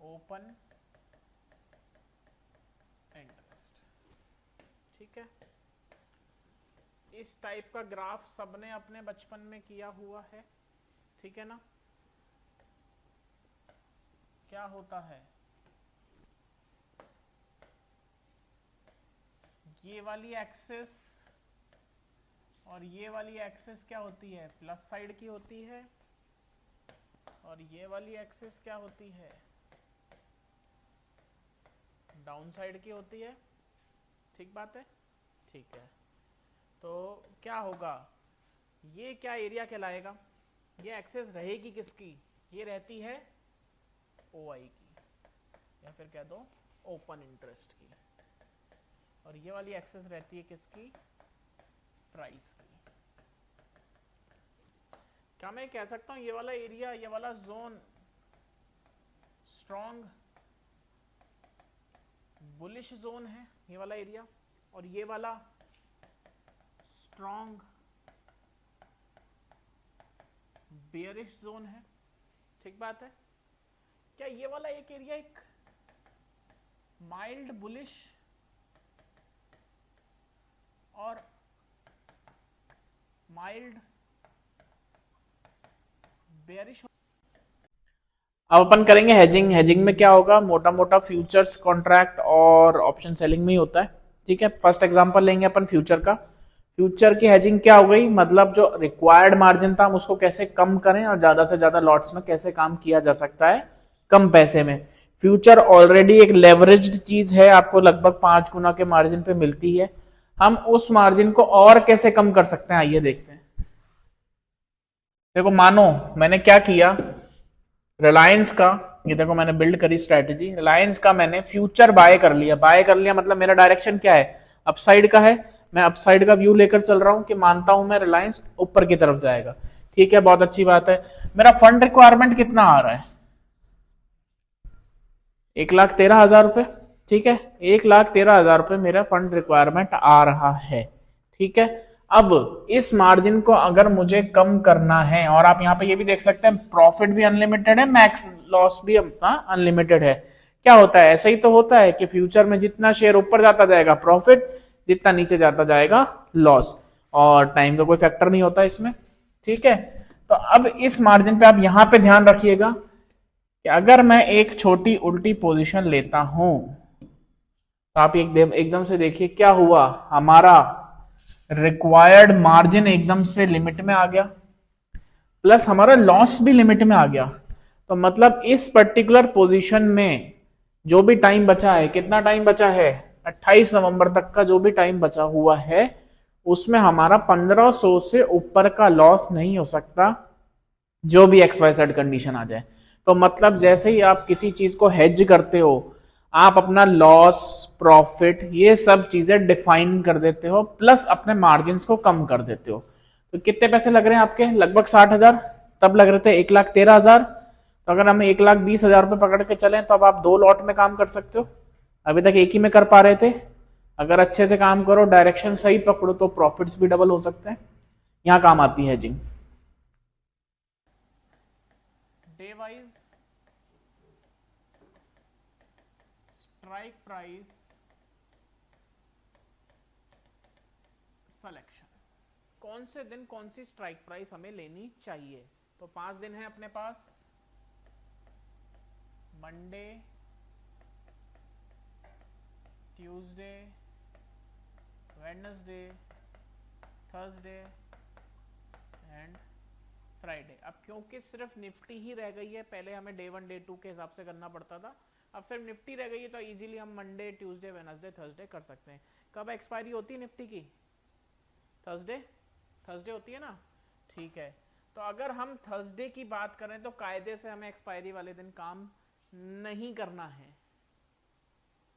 ओपन इंटरेस्ट। ठीक है, इस टाइप का ग्राफ सबने अपने बचपन में किया हुआ है। ठीक है ना, क्या होता है, ये वाली एक्सिस और ये वाली एक्सिस क्या होती है, प्लस साइड की होती है, और ये वाली एक्सिस क्या होती है, डाउन साइड की होती है। ठीक बात है, ठीक है। तो क्या होगा, ये क्या एरिया कहलाएगा, ये एक्सेस रहेगी किसकी, ये रहती है ओआई की, या फिर कह दो ओपन इंटरेस्ट की, और ये वाली एक्सेस रहती है किसकी, प्राइस की। क्या मैं कह सकता हूं ये वाला एरिया, ये वाला जोन स्ट्रॉन्ग बुलिश जोन है, ये वाला एरिया, और ये वाला स्ट्रॉन्ग बेयरिश जोन है। ठीक बात है, क्या ये वाला एक एरिया एक माइल्ड बुलिश और माइल्ड बेयरिश। अब अपन करेंगे हेजिंग। हेजिंग में क्या होगा, मोटा मोटा फ्यूचर्स कॉन्ट्रैक्ट और ऑप्शन सेलिंग में ही होता है। ठीक है, फर्स्ट एग्जांपल लेंगे अपन फ्यूचर का। फ्यूचर की हेजिंग क्या हो गई, मतलब जो रिक्वायर्ड मार्जिन था हम उसको कैसे कम करें और ज्यादा से ज्यादा लॉट्स में कैसे काम किया जा सकता है कम पैसे में। फ्यूचर ऑलरेडी एक लेवरेज्ड चीज है, आपको लगभग 5 गुना के मार्जिन पे मिलती है। हम उस मार्जिन को और कैसे कम कर सकते हैं, आइए देखते हैं। देखो मानो मैंने क्या किया, रिलायंस का, ये देखो मैंने बिल्ड करी स्ट्रेटेजी, रिलायंस का मैंने फ्यूचर बाय कर लिया। बाय कर लिया मतलब मेरा डायरेक्शन क्या है, अपसाइड का है। मैं अपसाइड का व्यू लेकर चल रहा हूं कि मानता हूं मैं रिलायंस ऊपर की तरफ जाएगा। ठीक है, बहुत अच्छी बात है। मेरा फंड रिक्वायरमेंट कितना आ रहा है, 1,13,000 रुपए। ठीक है, 1,13,000 रुपए मेरा फंड रिक्वायरमेंट आ रहा है। ठीक है, अब इस मार्जिन को अगर मुझे कम करना है, और आप यहां पे ये भी देख सकते हैं प्रॉफिट भी अनलिमिटेड है, मैक्स लॉस भी अपना अनलिमिटेड है, क्या होता है, ऐसा ही तो होता है कि फ्यूचर में जितना शेयर ऊपर जाता जाएगा प्रॉफिट, जितना नीचे जाता जाएगा लॉस, और टाइम का कोई फैक्टर नहीं होता इसमें। ठीक है, तो अब इस मार्जिन पे आप यहां पे ध्यान रखिएगा कि अगर मैं एक छोटी उल्टी पोजीशन लेता हूं तो आप एकदम से देखिए क्या हुआ, हमारा रिक्वायर्ड मार्जिन एकदम से लिमिट में आ गया, प्लस हमारा लॉस भी लिमिट में आ गया। तो मतलब इस पर्टिकुलर पोजीशन में जो भी टाइम बचा है, कितना टाइम बचा है, 28 नवंबर तक का जो भी टाइम बचा हुआ है, उसमें हमारा 1500 से ऊपर का लॉस नहीं हो सकता, जो भी XYZ कंडीशन आ जाए। तो मतलब जैसे ही आप किसी चीज को हेज करते हो, आप अपना लॉस प्रॉफिट ये सब चीजें डिफाइन कर देते हो, प्लस अपने मार्जिन को कम कर देते हो। तो कितने पैसे लग रहे हैं आपके, लगभग 60,000, तब लग रहे थे 1,13,000। तो अगर हम 1,20,000 रुपए पकड़ के चलें तो अब आप 2 लॉट में काम कर सकते हो, अभी तक एक ही में कर पा रहे थे। अगर अच्छे से काम करो, डायरेक्शन सही पकड़ो, तो प्रॉफिट्स भी डबल हो सकते हैं। यहां काम आती है hedging. Day wise strike price selection, कौन से दिन कौन सी स्ट्राइक प्राइस हमें लेनी चाहिए। तो 5 दिन है अपने पास, Monday, Tuesday, Wednesday, Thursday and Friday. अब क्योंकि सिर्फ निफ्टी ही रह गई है, पहले हमें डे 1 डे 2 के हिसाब से करना पड़ता था, अब सिर्फ निफ्टी रह गई है, तो इजीली हम मंडे, ट्यूसडे, वेडनेसडे, थर्सडे कर सकते हैं। कब एक्सपायरी होती है निफ्टी की, थर्सडे, थर्सडे होती है ना, ठीक है। तो अगर हम थर्सडे की बात करें तो कायदे से हमें एक्सपायरी वाले दिन काम नहीं करना है,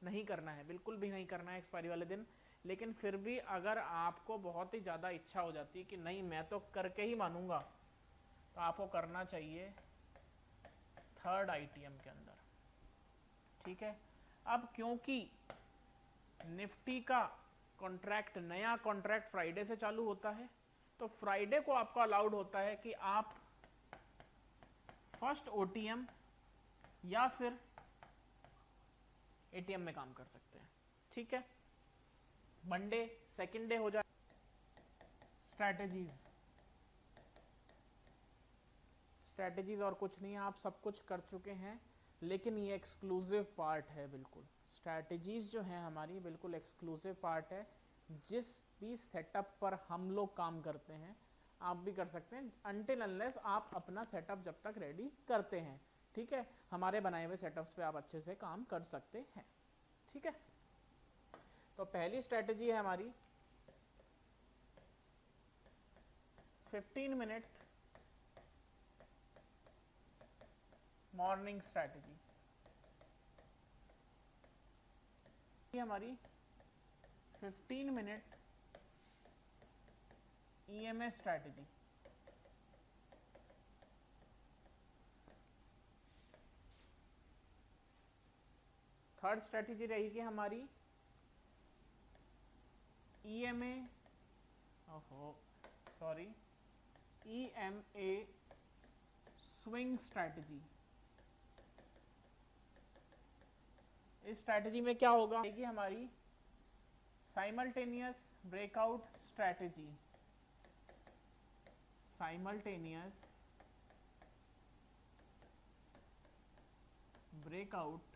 नहीं करना है, बिल्कुल भी नहीं करना है एक्सपायरी वाले दिन। लेकिन फिर भी अगर आपको बहुत ही ज्यादा इच्छा हो जाती है कि नहीं मैं तो करके ही मानूंगा, तो आपको करना चाहिए थर्ड आईटीएम के अंदर। ठीक है, अब क्योंकि निफ्टी का कॉन्ट्रैक्ट, नया कॉन्ट्रैक्ट फ्राइडे से चालू होता है, तो फ्राइडे को आपको अलाउड होता है कि आप फर्स्ट ओटीएम या फिर एटीएम में काम कर सकते हैं। ठीक है, मंडे सेकंड डे हो जाए। स्ट्रैटेजीज, स्ट्रैटेजीज और कुछ नहीं है, आप सब कुछ कर चुके हैं, लेकिन ये एक्सक्लूसिव पार्ट है बिल्कुल। स्ट्रैटेजीज जो है हमारी बिल्कुल एक्सक्लूसिव पार्ट है, जिस भी सेटअप पर हम लोग काम करते हैं आप भी कर सकते हैं, अनटिल अनलेस आप अपना सेटअप जब तक रेडी करते हैं। ठीक है, हमारे बनाए हुए सेटअप्स पे आप अच्छे से काम कर सकते हैं। ठीक है, तो पहली स्ट्रैटेजी है हमारी 15 मिनट मॉर्निंग स्ट्रैटेजी, हमारी 15 minute EMA strategy. Third strategy रहेगी हमारी ईएमए, ईएमए स्विंग स्ट्रैटेजी। इस स्ट्रैटेजी में क्या होगा कि हमारी simultaneous breakout strategy, simultaneous breakout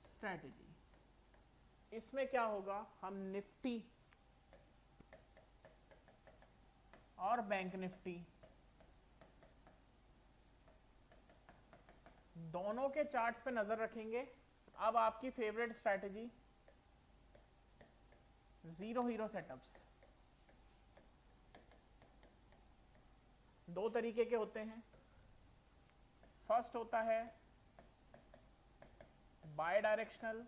strategy. इसमें क्या होगा, हम निफ्टी और बैंक निफ्टी दोनों के चार्ट्स पे नजर रखेंगे। अब आपकी favourite strategy zero hero setups, दो तरीके के होते हैं। फर्स्ट होता है बाय डायरेक्शनल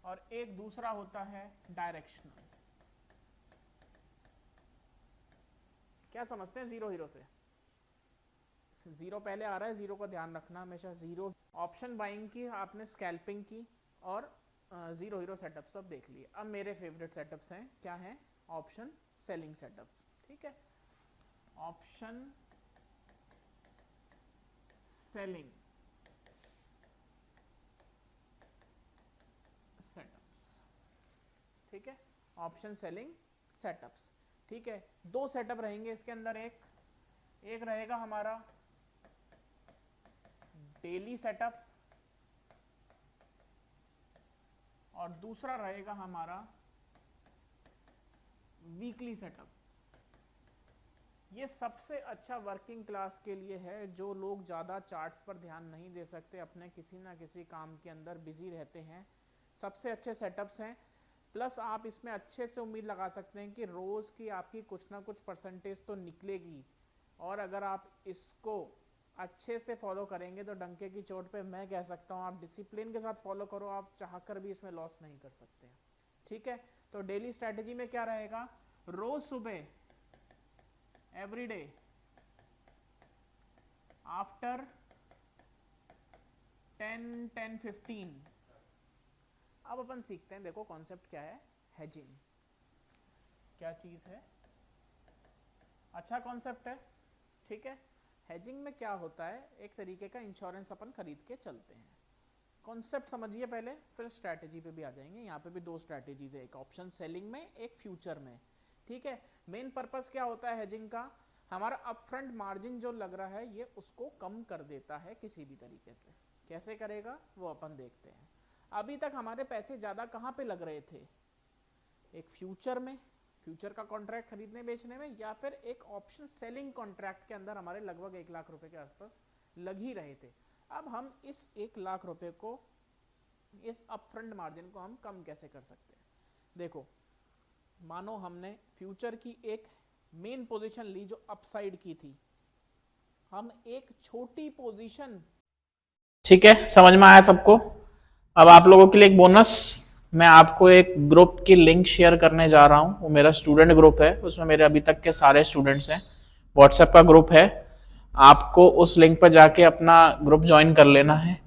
और एक दूसरा होता है डायरेक्शनल। क्या समझते हैं जीरो हीरो से? जीरो पहले आ रहा है, जीरो का ध्यान रखना हमेशा। जीरो ऑप्शन बाइंग की आपने, स्कैल्पिंग की, और जीरो हीरो सेटअप सब देख लिए। अब मेरे फेवरेट सेटअप्स हैं, क्या हैं? Option selling setups. ठीक है, ऑप्शन सेलिंग सेटअप्स, ठीक है, ऑप्शन सेलिंग सेटअप्स, ठीक है। दो सेटअप रहेंगे इसके अंदर, एक रहेगा हमारा डेली सेटअप और दूसरा रहेगा हमारा वीकली सेटअप। ये सबसे अच्छा वर्किंग क्लास के लिए है, जो लोग ज़्यादा चार्ट्स पर ध्यान नहीं दे सकते, अपने किसी ना किसी काम के अंदर बिजी रहते हैं। सबसे अच्छे सेटअप्स हैं, प्लस आप इसमें अच्छे से उम्मीद लगा सकते हैं कि रोज़ की आपकी कुछ ना कुछ परसेंटेज तो निकलेगी, और अगर आप इसको अच्छे से फॉलो करेंगे तो डंके की चोट पे मैं कह सकता हूँ आप डिसिप्लिन के साथ फॉलो करो, आप चाहकर भी इसमें लॉस नहीं कर सकते, ठीक है। तो डेली स्ट्रैटेजी में क्या रहेगा, रोज सुबह एवरी डे आफ्टर 10-10-15 अब अपन सीखते हैं, देखो कॉन्सेप्ट क्या है, हेजिंग क्या चीज है, अच्छा कॉन्सेप्ट है, ठीक है। हेजिंग में क्या होता है, एक तरीके का इंश्योरेंस अपन खरीद के चलते हैं। कॉन्सेप्ट समझिए पहले, फिर स्ट्रैटेजी पे भी आ जाएंगे। यहाँ पे भी दो स्ट्रैटेजीज है, एक ऑप्शन सेलिंग में, एक फ्यूचर में, ठीक है। मेन पर्पस क्या होता है हेजिंग का, हमारा अपफ्रंट मार्जिन जो लग रहा है ये उसको कम कर देता है किसी भी तरीके से। कैसे करेगा वो अपन देखते हैं। अभी तक हमारे पैसे ज़्यादा कहाँ पे लग रहे थे, एक फ्यूचर में, फ्यूचर का कॉन्ट्रैक्ट खरीदने बेचने में, या फिर एक ऑप्शन सेलिंग कॉन्ट्रैक्ट के अंदर हमारे लगभग 1 लाख रुपए के आसपास लग ही रहे थे। अब हम इस 1 लाख रुपए को, इस अपफ्रंट मार्जिन को हम कम कैसे कर सकते हैं। देखो मानो हमने फ्यूचर की एक मेन पोजीशन ली जो अपसाइड की थी, हम एक छोटी पोजीशन, ठीक है, समझ में आया सबको। अब आप लोगों के लिए एक बोनस, मैं आपको एक ग्रुप की लिंक शेयर करने जा रहा हूं, वो मेरा स्टूडेंट ग्रुप है, उसमें मेरे अभी तक के सारे स्टूडेंट्स हैं, व्हाट्सएप का ग्रुप है। आपको उस लिंक पर जाके अपना ग्रुप ज्वाइन कर लेना है।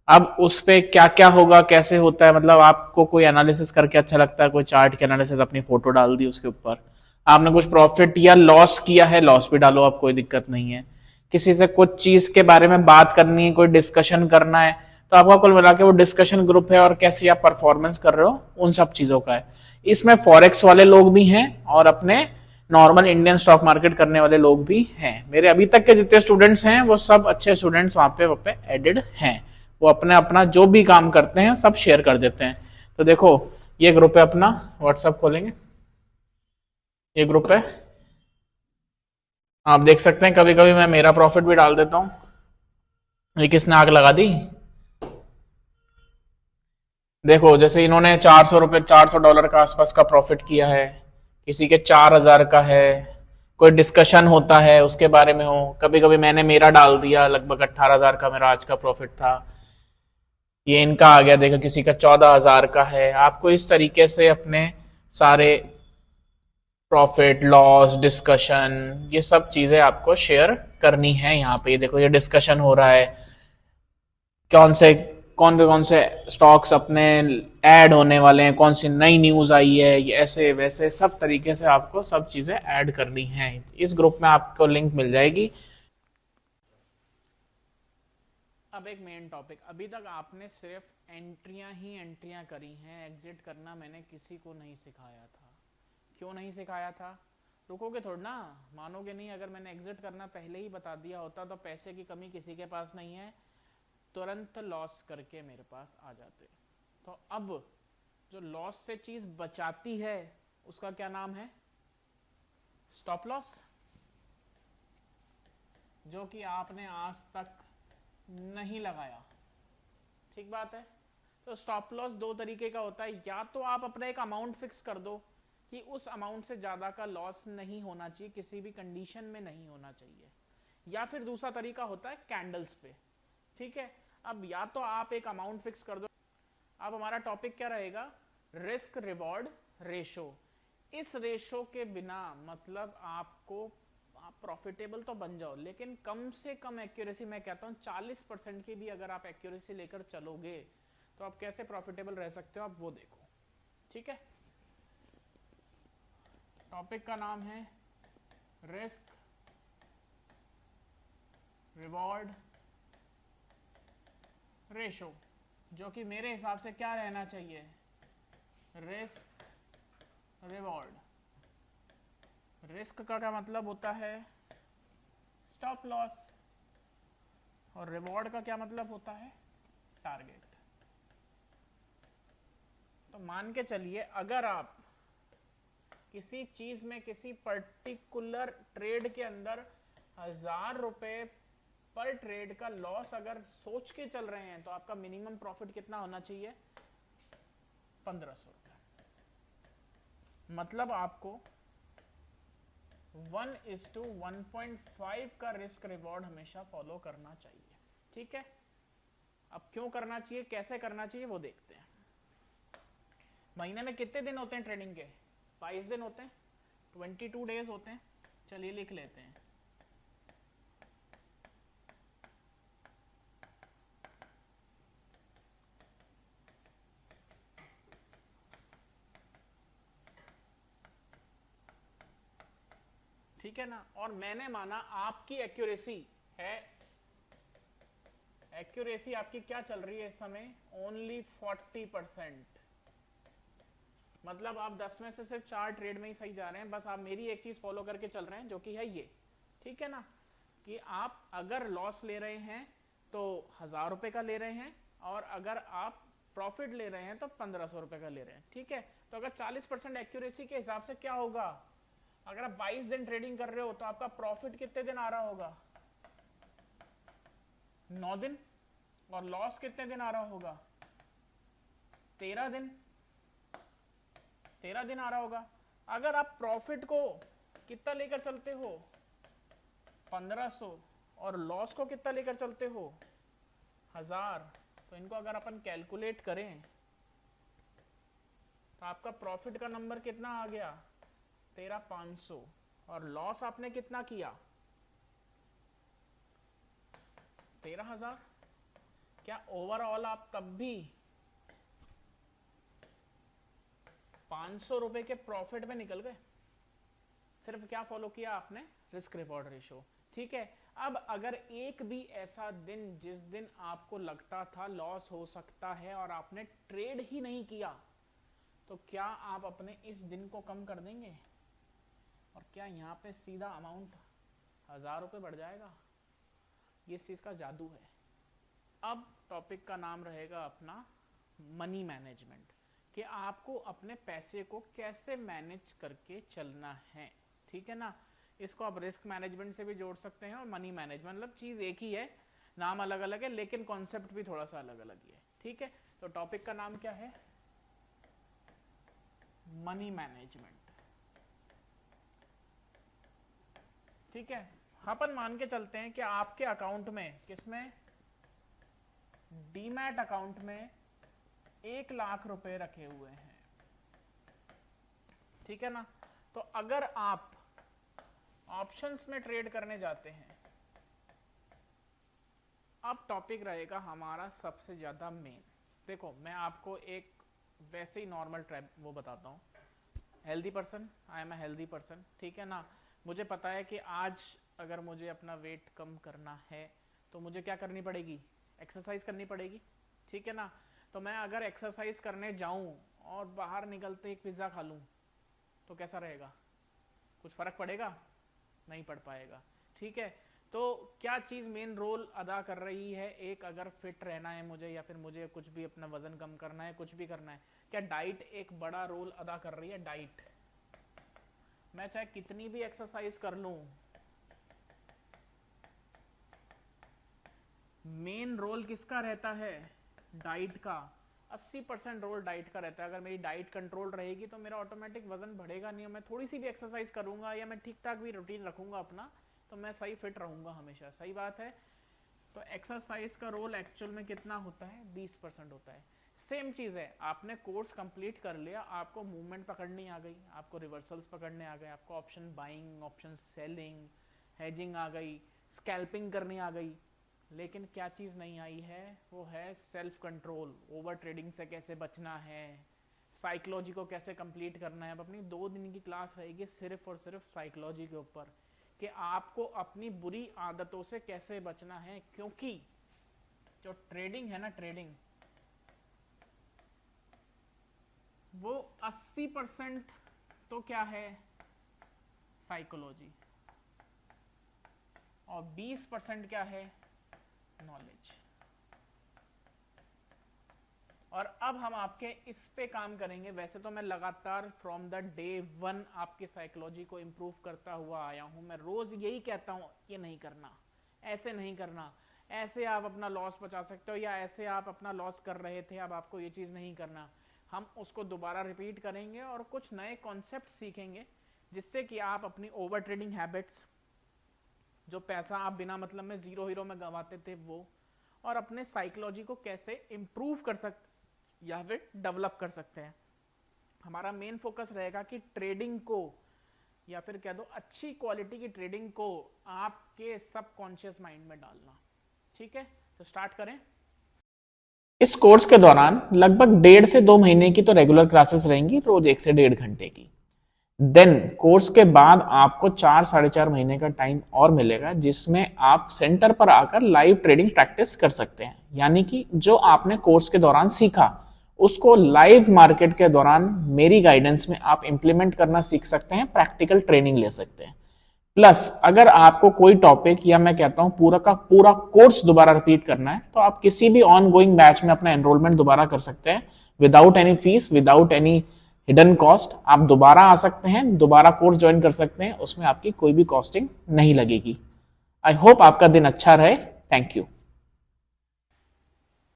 अब उस पे क्या क्या होगा, कैसे होता है, मतलब आपको कोई एनालिसिस करके अच्छा लगता है, कोई चार्ट के एनालिसिस, अपनी फोटो डाल दी उसके ऊपर, आपने कुछ प्रॉफिट या लॉस किया है, लॉस भी डालो, आप कोई दिक्कत नहीं है। किसी से कुछ चीज के बारे में बात करनी है, कोई डिस्कशन करना है, तो आपका कुल मिला के वो डिस्कशन ग्रुप है, और कैसे आप परफॉर्मेंस कर रहे हो उन सब चीजों का है। इसमें फॉरेक्स वाले लोग भी हैं और अपने नॉर्मल इंडियन स्टॉक मार्केट करने वाले लोग भी हैं। मेरे अभी तक के जितने स्टूडेंट्स हैं वो सब अच्छे स्टूडेंट्स वहां पे एडेड हैं, वो अपने अपना जो भी काम करते हैं सब शेयर कर देते हैं। तो देखो ये ग्रुप है अपना, व्हाट्सएप खोलेंगे, ये ग्रुप है, आप देख सकते हैं। कभी कभी मैं मेरा प्रॉफिट भी डाल देता हूं। ये किसने आग लगा दी, देखो जैसे इन्होंने $400 का आसपास का प्रॉफिट किया है, किसी के 4000 का है, कोई डिस्कशन होता है उसके बारे में हो, कभी कभी मैंने मेरा डाल दिया, लगभग 18,000 का मेरा आज का प्रॉफिट था, ये इनका आ गया, देखो किसी का 14,000 का है। आपको इस तरीके से अपने सारे प्रॉफिट लॉस डिस्कशन ये सब चीजें आपको शेयर करनी है। यहाँ पे देखो ये डिस्कशन हो रहा है, कौन से स्टॉक्स अपने ऐड होने वाले हैं, कौन सी नई न्यूज आई है, ये ऐसे वैसे सब तरीके से आपको सब चीजें ऐड करनी है। इस ग्रुप में आपको लिंक मिल जाएगी। अब एक मेन टॉपिक, अभी तक आपने सिर्फ एंट्रियां ही एंट्रियां करी हैं, एग्जिट करना मैंने किसी को नहीं सिखाया था। क्यों नहीं सिखाया था, रुकोगे थोड़ा ना, मानोगे नहीं। अगर मैंने एग्जिट करना पहले ही बता दिया होता तो पैसे की कमी किसी के पास नहीं है, तुरंत लॉस करके मेरे पास आ जाते। तो अब जो लॉस से चीज बचाती है उसका क्या नाम है, स्टॉप लॉस, जो कि आपने आज तक नहीं लगाया, ठीक बात है। तो स्टॉप लॉस दो तरीके का होता है, या तो आप अपना एक अमाउंट फिक्स कर दो कि उस अमाउंट से ज्यादा का लॉस नहीं होना चाहिए, किसी भी कंडीशन में नहीं होना चाहिए, या फिर दूसरा तरीका होता है कैंडल्स पे, ठीक है। अब या तो आप एक अमाउंट फिक्स कर दो। अब हमारा टॉपिक क्या रहेगा, रिस्क रिवॉर्ड रेशो। इस रेशो के बिना मतलब आपको, आप प्रॉफिटेबल तो बन जाओ, लेकिन कम से कम एक्यूरेसी, मैं कहता हूं 40% की भी अगर आप एक्यूरेसी लेकर चलोगे तो आप कैसे प्रॉफिटेबल रह सकते हो, आप वो देखो, ठीक है। टॉपिक का नाम है रिस्क रिवॉर्ड रेशो, जो कि मेरे हिसाब से क्या रहना चाहिए, रिस्क रिवॉर्ड। रिस्क का क्या मतलब होता है, स्टॉप लॉस, और रिवॉर्ड का क्या मतलब होता है, टारगेट। तो मान के चलिए अगर आप किसी चीज में किसी पर्टिकुलर ट्रेड के अंदर 1,000 रुपए पर ट्रेड का लॉस अगर सोच के चल रहे हैं तो आपका मिनिमम प्रॉफिट कितना होना चाहिए, 1,500 रुपए। मतलब आपको 1:1.5 का रिस्क रिवॉर्ड हमेशा फॉलो करना चाहिए। ठीक है, अब क्यों करना चाहिए, कैसे करना चाहिए, वो देखते हैं। महीने में कितने दिन होते हैं ट्रेडिंग के, 22 दिन होते हैं, 22 डेज होते हैं। चलिए लिख लेते हैं। ठीक है ना, और मैंने माना आपकी एक्यूरेसी है, एक्यूरेसी आपकी क्या चल रही है इस समय, ओनली 40%। मतलब आप 10 में से सिर्फ 4 ट्रेड में ही सही जा रहे हैं, बस आप मेरी एक चीज फॉलो करके चल रहे हैं जो कि है ये। ठीक है ना, कि आप अगर लॉस ले रहे हैं तो 1,000 रुपए का ले रहे हैं, और अगर आप प्रॉफिट ले रहे हैं तो 1,500 रुपए का ले रहे हैं। ठीक है, तो अगर 40% एक्यूरेसी के हिसाब से क्या होगा, अगर आप 22 दिन ट्रेडिंग कर रहे हो तो आपका प्रॉफिट कितने दिन आ रहा होगा, 9 दिन, और लॉस कितने दिन आ रहा होगा, 13 दिन, 13 दिन आ रहा होगा। अगर आप प्रॉफिट को कितना लेकर चलते हो, 1,500, और लॉस को कितना लेकर चलते हो, 1,000, तो इनको अगर अपन कैलकुलेट करें तो आपका प्रॉफिट का नंबर कितना आ गया, 13,500, और लॉस आपने कितना किया, 13,000। क्या ओवरऑल आप तब भी 500 रुपए के प्रॉफिट में निकल गए, सिर्फ क्या फॉलो किया आपने, रिस्क रिवॉर्ड रेशो। ठीक है, अब अगर एक भी ऐसा दिन जिस दिन आपको लगता था लॉस हो सकता है और आपने ट्रेड ही नहीं किया, तो क्या आप अपने इस दिन को कम कर देंगे, और क्या यहाँ पे सीधा अमाउंट 1,000 रुपए बढ़ जाएगा। ये इस चीज का जादू है। अब टॉपिक का नाम रहेगा अपना मनी मैनेजमेंट, कि आपको अपने पैसे को कैसे मैनेज करके चलना है। ठीक है ना, इसको आप रिस्क मैनेजमेंट से भी जोड़ सकते हैं, और मनी मैनेजमेंट, मतलब चीज एक ही है, नाम अलग अलग है लेकिन कॉन्सेप्ट भी थोड़ा सा अलग अलग ही है। ठीक है, तो टॉपिक का नाम क्या है, मनी मैनेजमेंट। ठीक है, अपन मान के चलते हैं कि आपके अकाउंट में, किसमें, डीमैट अकाउंट में 1,00,000 रुपए रखे हुए हैं। ठीक है ना, तो अगर आप ऑप्शंस में ट्रेड करने जाते हैं, अब टॉपिक रहेगा हमारा सबसे ज्यादा मेन। देखो मैं आपको एक वैसे ही नॉर्मल ट्रैप वो बताता हूँ, healthy person, I am a healthy person. ठीक है ना, मुझे पता है कि आज अगर मुझे अपना वेट कम करना है तो मुझे क्या करनी पड़ेगी, एक्सरसाइज करनी पड़ेगी। ठीक है ना, तो मैं अगर एक्सरसाइज करने जाऊं और बाहर निकलते एक पिज्ज़ा खा लूं तो कैसा रहेगा, कुछ फर्क पड़ेगा, नहीं पड़ पाएगा। ठीक है, तो क्या चीज़ मेन रोल अदा कर रही है, एक अगर फिट रहना है मुझे, या फिर मुझे कुछ भी अपना वजन कम करना है, कुछ भी करना है, क्या डाइट एक बड़ा रोल अदा कर रही है, डाइट। मैं चाहे कितनी भी एक्सरसाइज कर लूं, मेन रोल किसका रहता है, डाइट का। 80% रोल डाइट का रहता है। अगर मेरी डाइट कंट्रोल रहेगी तो मेरा ऑटोमेटिक वजन बढ़ेगा नहीं, और मैं थोड़ी सी भी एक्सरसाइज करूंगा या मैं ठीक ठाक भी रूटीन रखूंगा अपना, तो मैं सही फिट रहूंगा हमेशा। सही बात है, तो एक्सरसाइज का रोल एक्चुअल में कितना होता है, 20% होता है। सेम चीज है, आपने कोर्स कंप्लीट कर लिया, आपको मूवमेंट पकड़नी आ गई, आपको रिवर्सल्स पकड़ने आ गए, आपको option buying, option selling, hedging आ गई, स्कैल्पिंग करनी आ गई, लेकिन क्या चीज़ नहीं आई है, वो है सेल्फ कंट्रोल। ओवर ट्रेडिंग से कैसे बचना है, साइकोलॉजी को कैसे कंप्लीट करना है। अब अपनी 2 दिन की क्लास रहेगी सिर्फ और सिर्फ साइकोलॉजी के ऊपर, कि आपको अपनी बुरी आदतों से कैसे बचना है, क्योंकि जो ट्रेडिंग है ना, ट्रेडिंग वो 80% तो क्या है, साइकोलॉजी, और 20% क्या है, नॉलेज। और अब हम आपके इस पे काम करेंगे। वैसे तो मैं लगातार फ्रॉम द डे 1 आपकी साइकोलॉजी को इम्प्रूव करता हुआ आया हूं। मैं रोज यही कहता हूं, ये नहीं करना, ऐसे नहीं करना, ऐसे आप अपना लॉस बचा सकते हो, या ऐसे आप अपना लॉस कर रहे थे, अब आपको ये चीज नहीं करना। हम उसको दोबारा रिपीट करेंगे और कुछ नए कॉन्सेप्ट सीखेंगे, जिससे कि आप अपनी ओवर ट्रेडिंग हैबिट्स, जो पैसा आप बिना मतलब में जीरो हीरो में गंवाते थे वो, और अपने साइकोलॉजी को कैसे इंप्रूव कर सकते या फिर डेवलप कर सकते हैं। हमारा मेन फोकस रहेगा कि ट्रेडिंग को, या फिर कह दो अच्छी क्वालिटी की ट्रेडिंग को, आपके सबकॉन्शियस माइंड में डालना। ठीक है, तो स्टार्ट करें। इस कोर्स के दौरान लगभग 1.5 से 2 महीने की तो रेगुलर क्लासेस रहेंगी, रोज 1 से 1.5 घंटे की। देन कोर्स के बाद आपको 4-4.5 महीने का टाइम और मिलेगा, जिसमें आप सेंटर पर आकर लाइव ट्रेडिंग प्रैक्टिस कर सकते हैं। यानी कि जो आपने कोर्स के दौरान सीखा उसको लाइव मार्केट के दौरान मेरी गाइडेंस में आप इंप्लीमेंट करना सीख सकते हैं, प्रैक्टिकल ट्रेनिंग ले सकते हैं। प्लस अगर आपको कोई टॉपिक, या मैं कहता हूं पूरा का पूरा कोर्स दोबारा रिपीट करना है, तो आप किसी भी ऑन गोइंग बैच में अपना एनरोलमेंट दोबारा कर सकते हैं, without any fees, without any hidden cost. आप दोबारा आ सकते हैं, दोबारा कोर्स ज्वाइन कर सकते हैं, उसमें आपकी कोई भी कॉस्टिंग नहीं लगेगी। आई होप आपका दिन अच्छा रहे। Thank you.